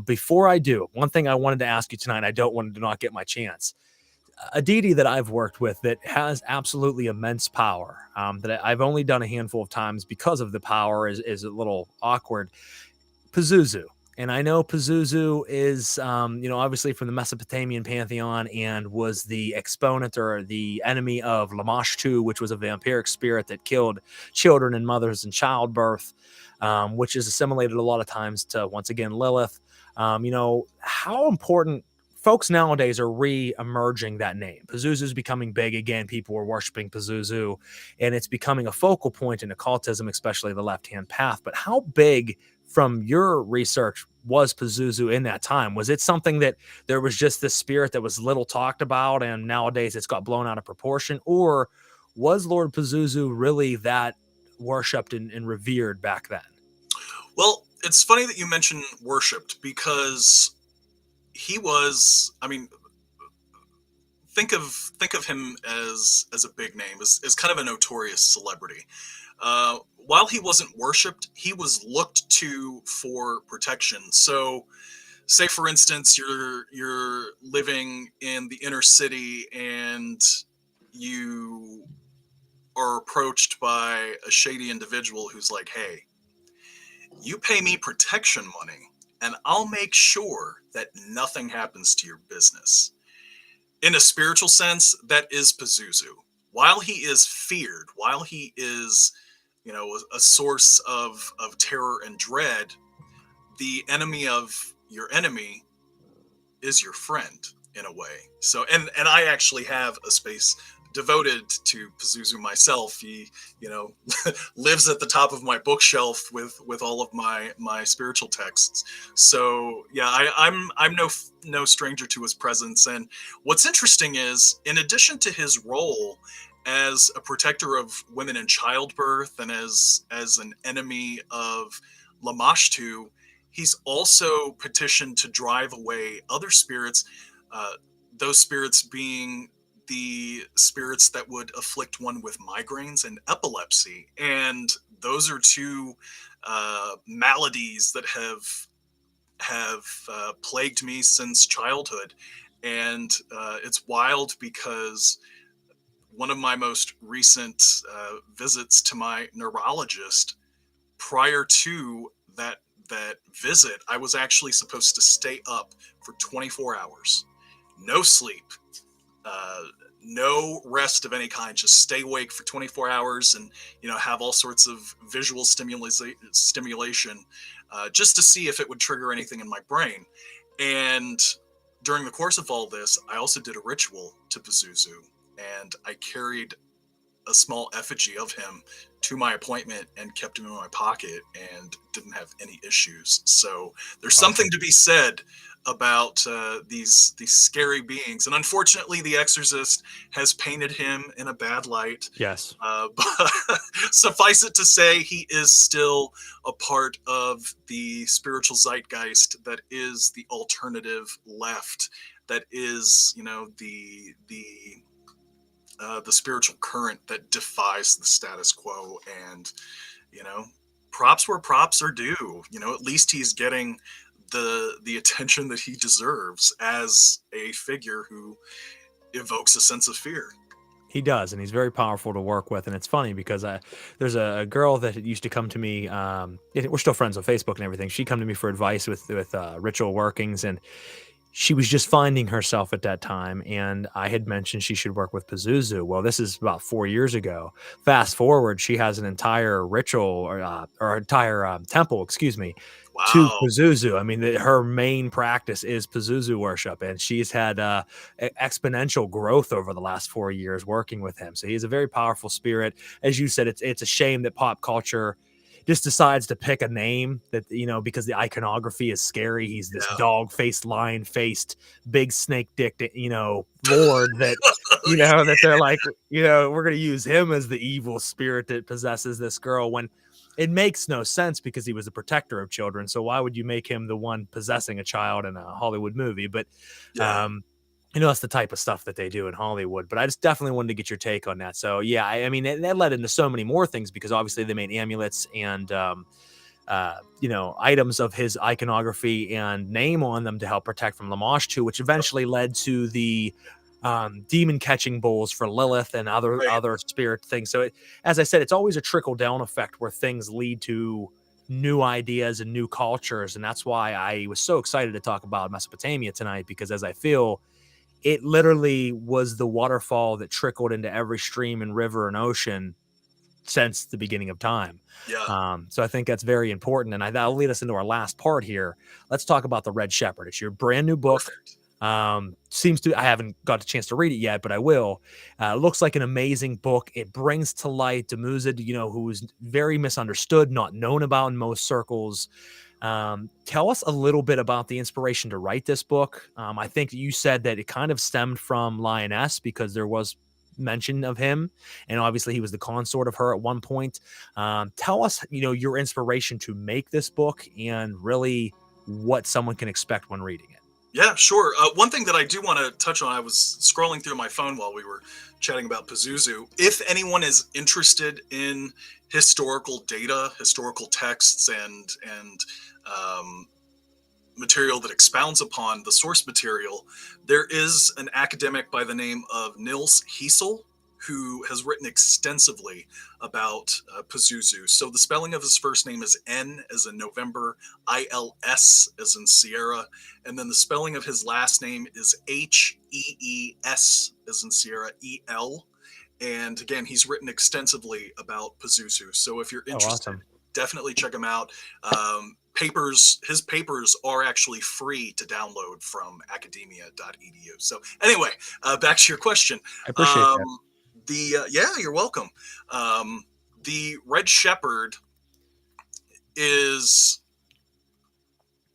Before I do, one thing I wanted to ask you tonight, I don't want to not get my chance. A deity that I've worked with that has absolutely immense power, that I've only done a handful of times because of the power is a little awkward. Pazuzu. And I know Pazuzu is, obviously from the Mesopotamian pantheon, and was the exponent or the enemy of Lamashtu, which was a vampiric spirit that killed children and mothers in childbirth, which is assimilated a lot of times to, once again, Lilith. How important folks nowadays are re-emerging that name. Pazuzu's becoming big again. People are worshiping Pazuzu, and it's becoming a focal point in occultism, especially the left-hand path. But how big, from your research, was Pazuzu in that time? Was it something that there was just this spirit that was little talked about, and nowadays it's got blown out of proportion? Or was Lord Pazuzu really that worshipped and revered back then? Well, it's funny that you mentioned worshipped, because he was, I mean, think of him as a big name, as kind of a notorious celebrity. While he wasn't worshipped, he was looked to for protection. So, say for instance, you're living in the inner city and you are approached by a shady individual who's like, "Hey, you pay me protection money, and I'll make sure that nothing happens to your business." In a spiritual sense, that is Pazuzu. While he is feared, while he is, a source of terror and dread, the enemy of your enemy is your friend in a way. So, and I actually have a space devoted to Pazuzu myself. He, you know, lives at the top of my bookshelf with all of my spiritual texts. So yeah, I'm no stranger to his presence. And what's interesting is, in addition to his role as a protector of women in childbirth and as an enemy of Lamashtu, he's also petitioned to drive away other spirits, uh, those spirits being the spirits that would afflict one with migraines and epilepsy. And those are two maladies that have plagued me since childhood. And it's wild because one of my most recent visits to my neurologist, prior to that visit, I was actually supposed to stay up for 24 hours, no sleep, uh, no rest of any kind, just stay awake for 24 hours and, you know, have all sorts of visual stimulation, just to see if it would trigger anything in my brain. And during the course of all this, I also did a ritual to Pazuzu, and I carried a small effigy of him to my appointment and kept him in my pocket and didn't have any issues. So there's something to be said about these scary beings, and unfortunately, The Exorcist has painted him in a bad light. Yes. But suffice it to say, he is still a part of the spiritual zeitgeist that is the alternative left. That is, you know, the spiritual current that defies the status quo. And, you know, props where props are due. You know, at least he's getting the attention that he deserves as a figure who evokes a sense of fear. He does, and he's very powerful to work with. And it's funny because there's a girl that used to come to me. We're still friends on Facebook and everything. She'd come to me for advice with ritual workings, and she was just finding herself at that time, and I had mentioned she should work with Pazuzu. Well, this is about 4 years ago. Fast forward, she has an entire ritual or entire temple, excuse me, to Wow. Pazuzu. I mean, her main practice is Pazuzu worship, and she's had exponential growth over the last 4 years working with him. So he's a very powerful spirit. As you said, it's a shame that pop culture just decides to pick a name that, you know, because the iconography is scary. He's this Yeah. dog-faced, lion-faced, big snake dick, you know, lord that, you know, that they're like, you know, we're going to use him as the evil spirit that possesses this girl, when it makes no sense because he was a protector of children. So why would you make him the one possessing a child in a Hollywood movie? But, Yeah. you know, that's the type of stuff that they do in Hollywood. But I just definitely wanted to get your take on that. So yeah, I mean, that led into so many more things because obviously they made amulets and you know, items of his iconography and name on them to help protect from Lamashtu, which eventually led to the demon catching bowls for Lilith and Right. other spirit things. So as I said, it's always a trickle down effect where things lead to new ideas and new cultures. And that's why I was so excited to talk about Mesopotamia tonight, because as I feel, it literally was the waterfall that trickled into every stream and river and ocean since the beginning of time. Yeah. So I think that's very important. And that'll lead us into our last part here. Let's talk about the Red Shepherd. It's your brand new book. Perfect. I haven't got a chance to read it yet, but I will. Looks like an amazing book. It brings to light Dumuzid, you know, who is very misunderstood, not known about in most circles. Tell us a little bit about the inspiration to write this book. I think you said that it kind of stemmed from LIONESS because there was mention of him, and obviously he was the consort of her at one point. Tell us, you know, your inspiration to make this book and really what someone can expect when reading it. Yeah, sure. One thing that I do want to touch on, I was scrolling through my phone while we were chatting about Pazuzu. If anyone is interested in historical data, historical texts, and material that expounds upon the source material, there is an academic by the name of Nils Hiesel who has written extensively about Pazuzu. So the spelling of his first name is N as in November, ILS as in Sierra, and then the spelling of his last name is HEES as in Sierra, EL. And again, he's written extensively about Pazuzu. So if you're Oh, interested, awesome. definitely check him out. his papers are actually free to download from academia.edu. So anyway, back to your question. I appreciate that. Yeah, you're welcome. The Red Shepherd is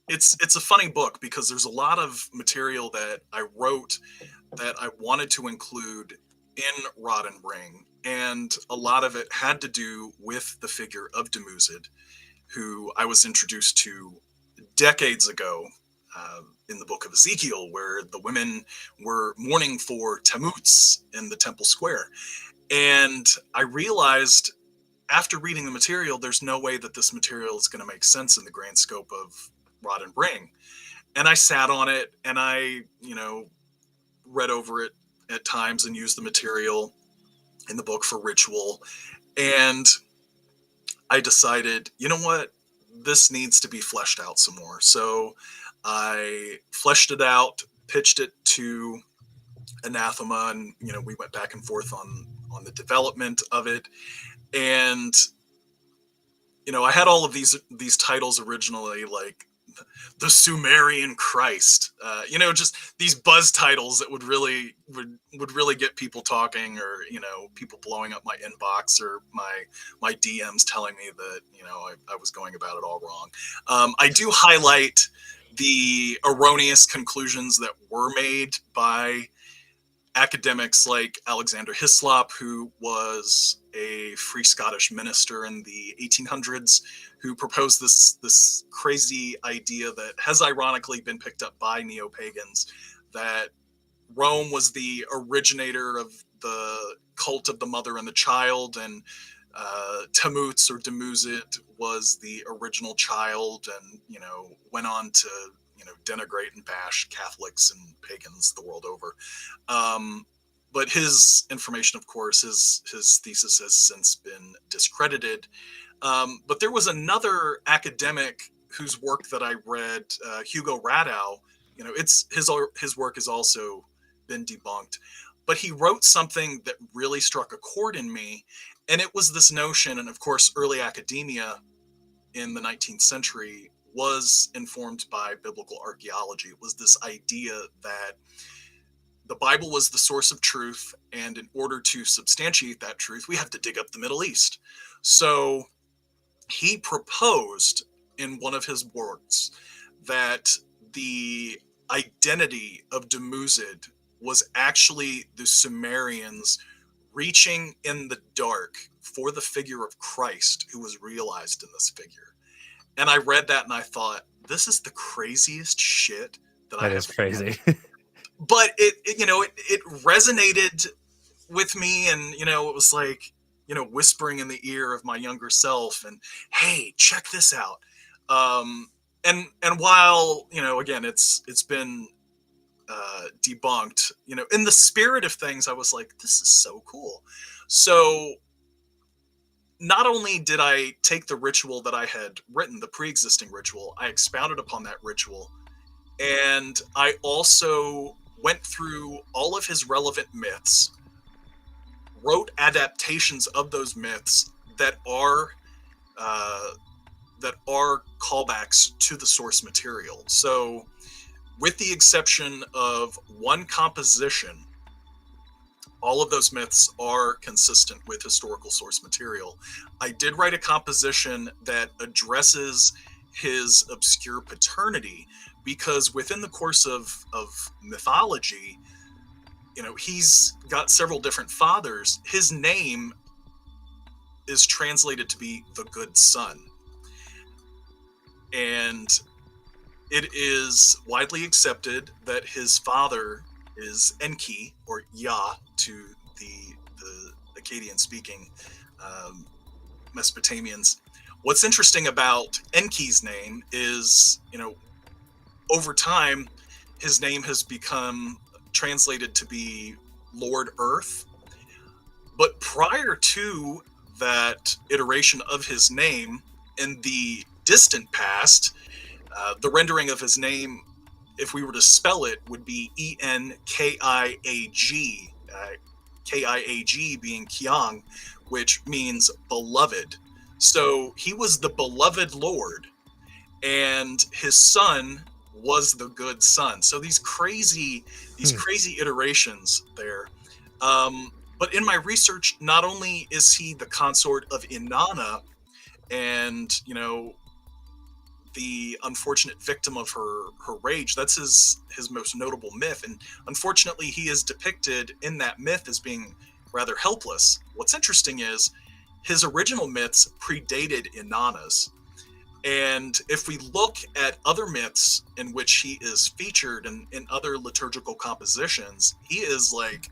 it's a funny book because there's a lot of material that I wrote that I wanted to include in Rod and Ring, and a lot of it had to do with the figure of Dumuzid, who I was introduced to decades ago in the book of Ezekiel, where the women were mourning for Tammuz in the temple square. And I realized after reading the material, there's no way that this material is going to make sense in the grand scope of Rod and Ring. And I sat on it and I, read over it at times and used the material in the book for ritual. And I decided, you know what? This needs to be fleshed out some more. So I fleshed it out, pitched it to Anathema, and we went back and forth on the development of it. And I had all of these titles originally, like the Sumerian Christ, just these buzz titles that would really get people talking, or people blowing up my inbox or my DMs telling me that I was going about it all wrong. I do highlight the erroneous conclusions that were made by academics like Alexander Hislop, who was a Free Scottish minister in the 1800s, who proposed this crazy idea that has ironically been picked up by neo-pagans, that Rome was the originator of the cult of the mother and the child, and Tammuz or Dumuzid was the original child, and went on to denigrate and bash Catholics and pagans the world over. But his information, of course, his thesis has since been discredited. But there was another academic whose work that I read, Hugo Radow. It's his work has also been debunked. But he wrote something that really struck a chord in me, and it was this notion, and of course, early academia in the 19th century was informed by biblical archaeology. It was this idea that the Bible was the source of truth, and in order to substantiate that truth, we have to dig up the Middle East. So he proposed in one of his works that the identity of Dumuzid was actually the Sumerians reaching in the dark for the figure of Christ, who was realized in this figure. And I read that and I thought, this is the craziest shit that I have. That is crazy. But it resonated with me, and it was like whispering in the ear of my younger self, and hey, check this out. And while again it's been debunked, in the spirit of things, I was like, this is so cool. So not only did I take the ritual that I had written, the pre-existing ritual, I expounded upon that ritual, and I also went through all of his relevant myths, wrote adaptations of those myths that are callbacks to the source material. So, with the exception of one composition, all of those myths are consistent with historical source material. I did write a composition that addresses his obscure paternity, because within the course of mythology, he's got several different fathers. His name is translated to be the good son. And it is widely accepted that his father is Enki, or Yah to the Akkadian-speaking Mesopotamians. What's interesting about Enki's name is, over time, his name has become translated to be Lord Earth. But prior to that iteration of his name, in the distant past, the rendering of his name, if we were to spell it, would be Enkiag, Kiag being Kiang, which means beloved. So he was the beloved Lord. and his son was the good son. So these crazy iterations there. But in my research, not only is he the consort of Inanna, and the unfortunate victim of her rage. That's his most notable myth, and unfortunately, he is depicted in that myth as being rather helpless. What's interesting is his original myths predated Inanna's, and if we look at other myths in which he is featured in other liturgical compositions, he is like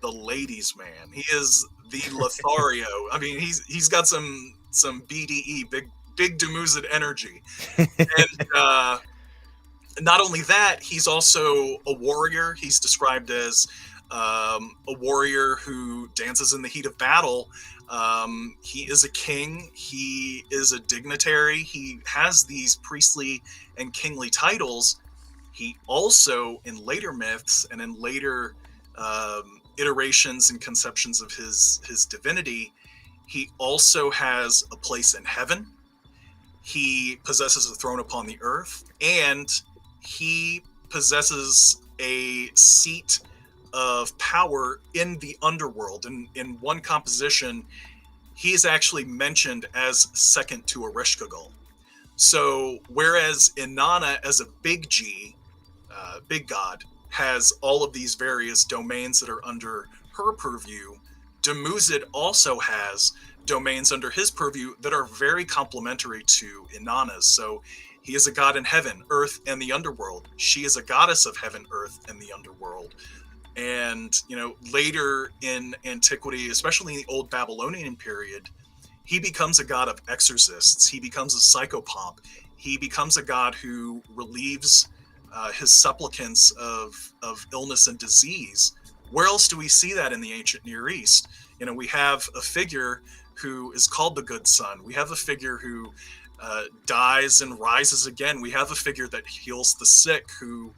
the ladies' man. He is the Lothario. I mean, he's got some BDE, big Dumuzid energy. And not only that, he's also a warrior. He's described as a warrior who dances in the heat of battle. He is a king. He is a dignitary. He has these priestly and kingly titles. He also, in later myths and in later iterations and conceptions of his divinity, he also has a place in heaven. He possesses a throne upon the earth, and he possesses a seat of power in the underworld. And in one composition, he is actually mentioned as second to Ereshkigal. So whereas Inanna, as a big G, big god, has all of these various domains that are under her purview, Dumuzid also has domains under his purview that are very complementary to Inanna's. So he is a god in heaven, earth, and the underworld. She is a goddess of heaven, earth, and the underworld. And, later in antiquity, especially in the old Babylonian period, he becomes a god of exorcists. He becomes a psychopomp. He becomes a god who relieves his supplicants of illness and disease. Where else do we see that in the ancient Near East? We have a figure who is called the good son. We have a figure who dies and rises again. We have a figure that heals the sick, who,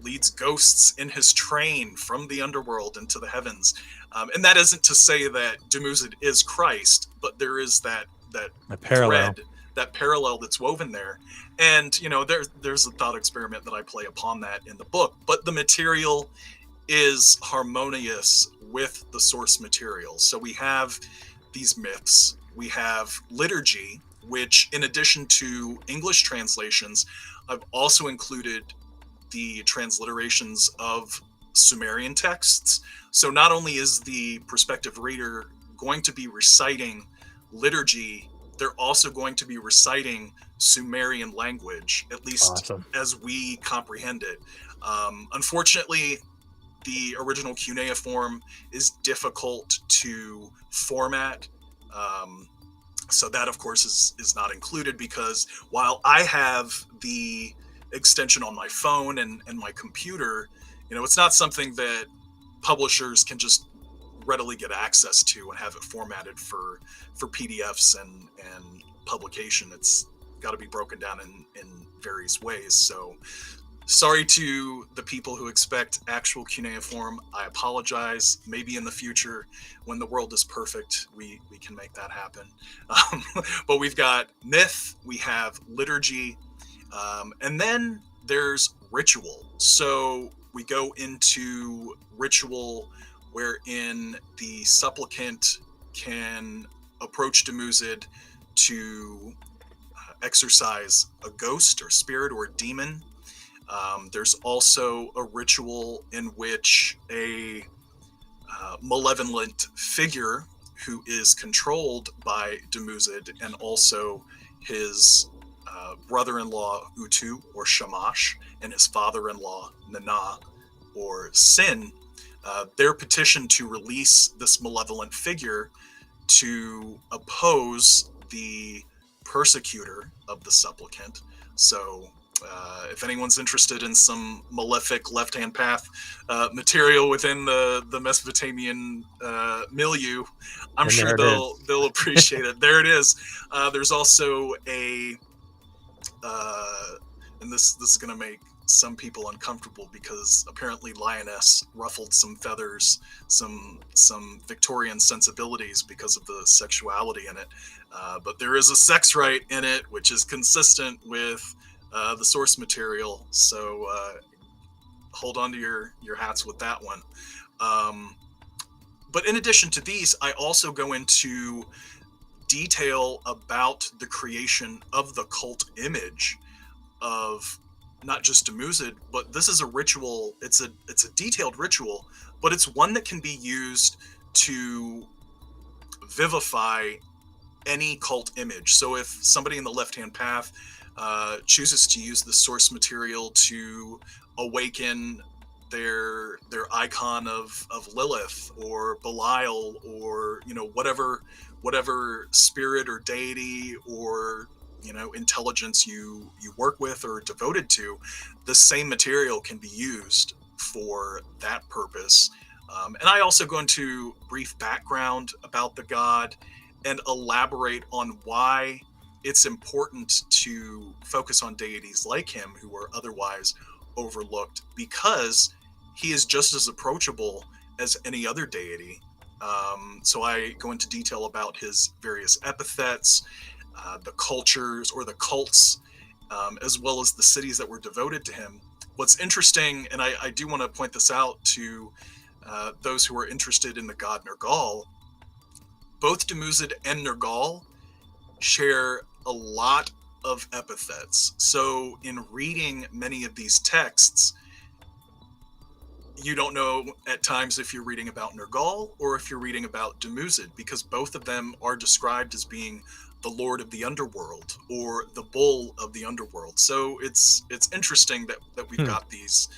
leads ghosts in his train from the underworld into the heavens. And that isn't to say that Dumuzid is Christ, but there is that parallel. thread, that parallel that's woven there. And, there's a thought experiment that I play upon that in the book. But the material is harmonious with the source material. So we have these myths, we have liturgy, which, in addition to English translations, I've also included the transliterations of Sumerian texts. So not only is the prospective reader going to be reciting liturgy, they're also going to be reciting Sumerian language, at least as we comprehend it. Unfortunately, the original cuneiform is difficult to format. So that, of course, is not included, because while I have the extension on my phone and my computer, it's not something that publishers can just readily get access to and have it formatted for PDFs and publication. It's got to be broken down in various ways. So sorry to the people who expect actual cuneiform. I apologize. Maybe in the future, when the world is perfect, we can make that happen. But we've got myth, we have liturgy, and then there's ritual. So we go into ritual wherein the supplicant can approach Dumuzid to exorcise a ghost or spirit or demon. There's also a ritual in which a malevolent figure who is controlled by Dumuzid, and also his brother-in-law Utu or Shamash, and his father-in-law Nana or Sin, their petition to release this malevolent figure to oppose the persecutor of the supplicant. So if anyone's interested in some malefic left-hand path material within the Mesopotamian milieu, I'm sure they'll appreciate it. There it is. There's also a, and this is going to make some people uncomfortable because apparently LIONESS ruffled some feathers, some Victorian sensibilities because of the sexuality in it. But there is a sex rite in it, which is consistent with the source material. So hold on to your hats with that one. But in addition to these, I also go into detail about the creation of the cult image of not just Dumuzid, but this is a ritual. It's a detailed ritual, but it's one that can be used to vivify any cult image. So if somebody in the left-hand path chooses to use the source material to awaken their icon of Lilith or Belial, or whatever spirit or deity or intelligence you work with or devoted to, the same material can be used for that purpose. And I also go into brief background about the god and elaborate on why it's important to focus on deities like him who are otherwise overlooked, because he is just as approachable as any other deity. So I go into detail about his various epithets, the cultures or the cults, as well as the cities that were devoted to him. What's interesting, and I do want to point this out to those who are interested in the god Nergal, both Dumuzid and Nergal share a lot of epithets. So in reading many of these texts, you don't know at times if you're reading about Nergal or if you're reading about Dumuzid, because both of them are described as being the Lord of the Underworld or the Bull of the Underworld. So it's interesting that we've got these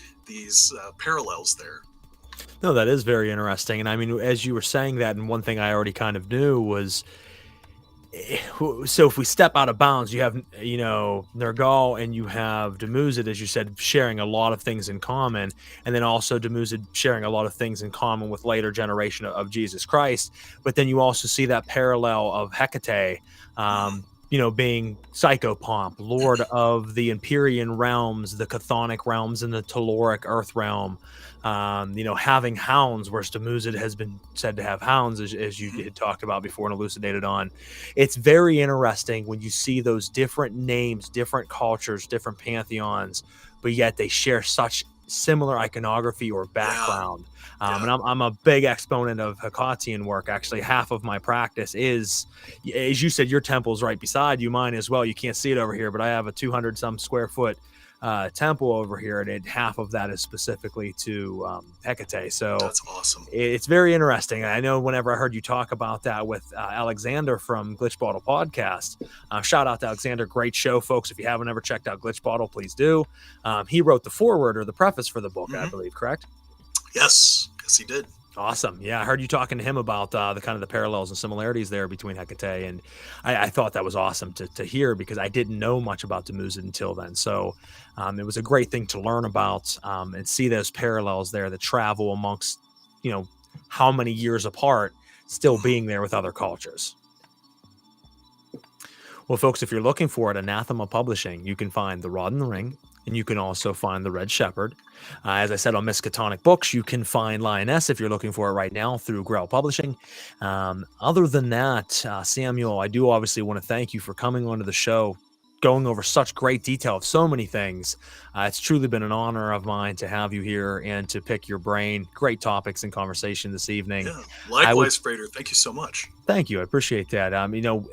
parallels there. No, that is very interesting. And I mean, as you were saying that, and one thing I already kind of knew was, so if we step out of bounds, you have, Nergal and you have Dumuzid, as you said, sharing a lot of things in common. And then also Dumuzid sharing a lot of things in common with later generation of Jesus Christ. But then you also see that parallel of Hecate, being Psychopomp, Lord of the Empyrean realms, the Chthonic realms, and the Telluric earth realm. Having hounds, whereas Dumuzid has been said to have hounds, as you had talked about before and elucidated on. It's very interesting when you see those different names, different cultures, different pantheons, but yet they share such similar iconography or background. And I'm a big exponent of Hecatian work. Actually, half of my practice is, as you said, your temple's right beside you, mine as well. You can't see it over here, but I have a 200 some square foot temple over here, and half of that is specifically to Hecate. So that's awesome. It's very interesting. I know whenever I heard you talk about that with Alexander from Glitch Bottle Podcast, shout out to Alexander. Great show, folks. If you haven't ever checked out Glitch Bottle, please do. He wrote the foreword or the preface for the book, I believe, correct? Yes, he did. Awesome. Yeah, I heard you talking to him about the kind of the parallels and similarities there between Hecate, and I thought that was awesome to hear, because I didn't know much about Dumuzid until then. So it was a great thing to learn about and see those parallels there that travel amongst, how many years apart, still being there with other cultures. Well, folks, if you're looking for it, Anathema Publishing, you can find The Rod and the Ring, and you can also find The Red Shepherd. As I said, on Miskatonic Books, you can find Lioness if you're looking for it right now through Grail Publishing. Other than that, Samuel, I do obviously want to thank you for coming onto the show, going over such great detail of so many things. It's truly been an honor of mine to have you here and to pick your brain. Great topics and conversation this evening. Yeah, likewise, Frater. Thank you so much. Thank you. I appreciate that.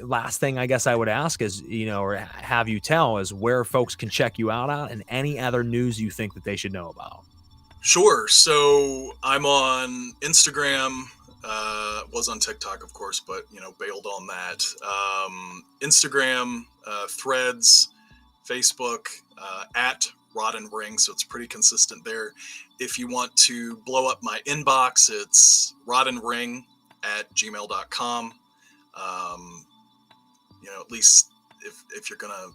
Last thing I guess I would ask is, or have you tell, is where folks can check you out at, and any other news you think that they should know about. Sure. So I'm on Instagram, was on TikTok, of course, but, bailed on that. Instagram, Threads, Facebook, at Rod and Ring. So it's pretty consistent there. If you want to blow up my inbox, it's rodandring@gmail.com. At least if you're going to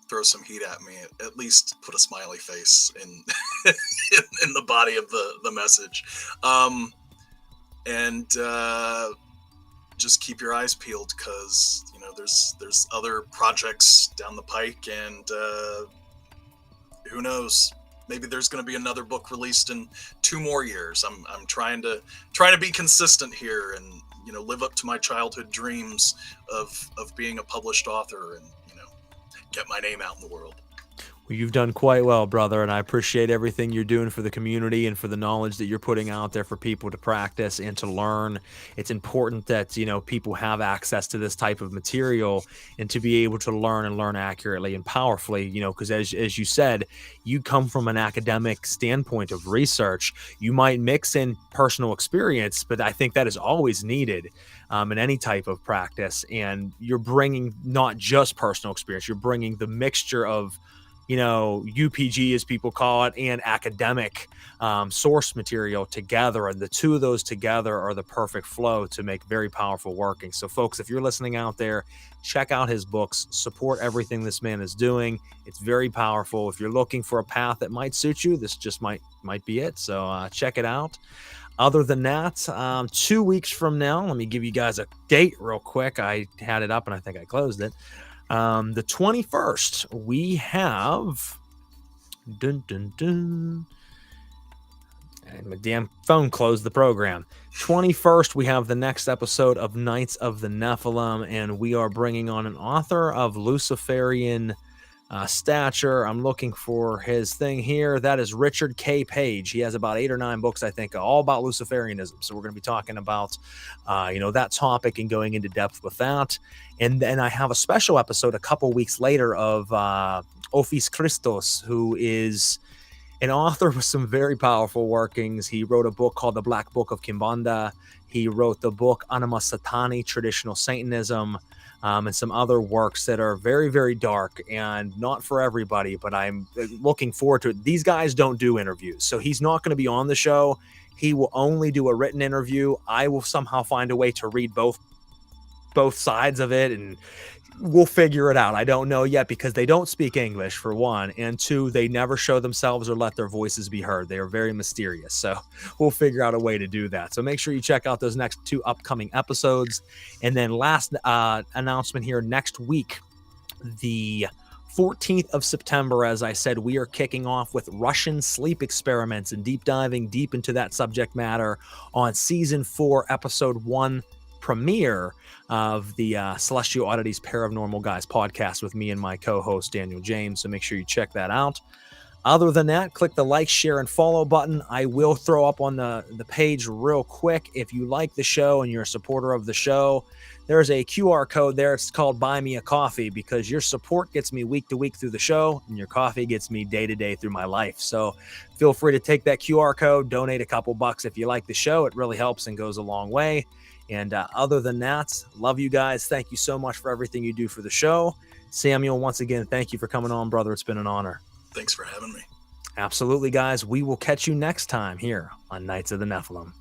throw some heat at me, at least put a smiley face in in the body of the message. And just keep your eyes peeled, because there's other projects down the pike, and who knows, maybe there's going to be another book released in 2 more years. I'm trying to be consistent here, and live up to my childhood dreams of being a published author, and get my name out in the world. Well, you've done quite well, brother, and I appreciate everything you're doing for the community and for the knowledge that you're putting out there for people to practice and to learn. It's important that, people have access to this type of material and to be able to learn and learn accurately and powerfully, because as you said, you come from an academic standpoint of research. You might mix in personal experience, but I think that is always needed in any type of practice. And you're bringing not just personal experience, you're bringing the mixture of UPG, as people call it, and academic source material together. And the two of those together are the perfect flow to make very powerful working. So folks, if you're listening out there, check out his books, support everything this man is doing. It's very powerful. If you're looking for a path that might suit you, this just might be it. So check it out. Other than that, 2 weeks from now, let me give you guys a date real quick. I had it up and I think I closed it. The 21st, we have and my damn phone closed the program. 21st, we have the next episode of Knights of the Nephilim, and we are bringing on an author of Luciferian stature. I'm looking for his thing here. That is Richard K. Page. He has about 8 or 9 books, I think, all about Luciferianism. So we're going to be talking about, that topic and going into depth with that. And then I have a special episode a couple weeks later of Ophis Christos, who is an author with some very powerful workings. He wrote a book called The Black Book of Kimbanda. He wrote the book Anima Satani, Traditional Satanism, and some other works that are very, very dark and not for everybody, but I'm looking forward to it. These guys don't do interviews, so he's not going to be on the show. He will only do a written interview. I will somehow find a way to read both sides of it, and we'll figure it out. I don't know yet, because they don't speak English, for one, and two, they never show themselves or let their voices be heard. They are very mysterious, so we'll figure out a way to do that. So make sure you check out those next 2 upcoming episodes. And then last announcement here, next week, the 14th of September, as I said, we are kicking off with Russian sleep experiments and diving deep into that subject matter on season 4, episode 1 premiere of the Celestial Oddities Paranormal Guys podcast with me and my co-host Daniel James. So make sure you check that out. Other than that, click the like, share, and follow button. I will throw up on the page real quick. If you like the show and you're a supporter of the show, there's a QR code there. It's called Buy Me a Coffee, because your support gets me week to week through the show, and your coffee gets me day to day through my life. So feel free to take that QR code, donate a couple bucks if you like the show. It really helps and goes a long way. And other than that, love you guys. Thank you so much for everything you do for the show. Samuel, once again, thank you for coming on, brother. It's been an honor. Thanks for having me. Absolutely, guys. We will catch you next time here on Knights of the Nephilim.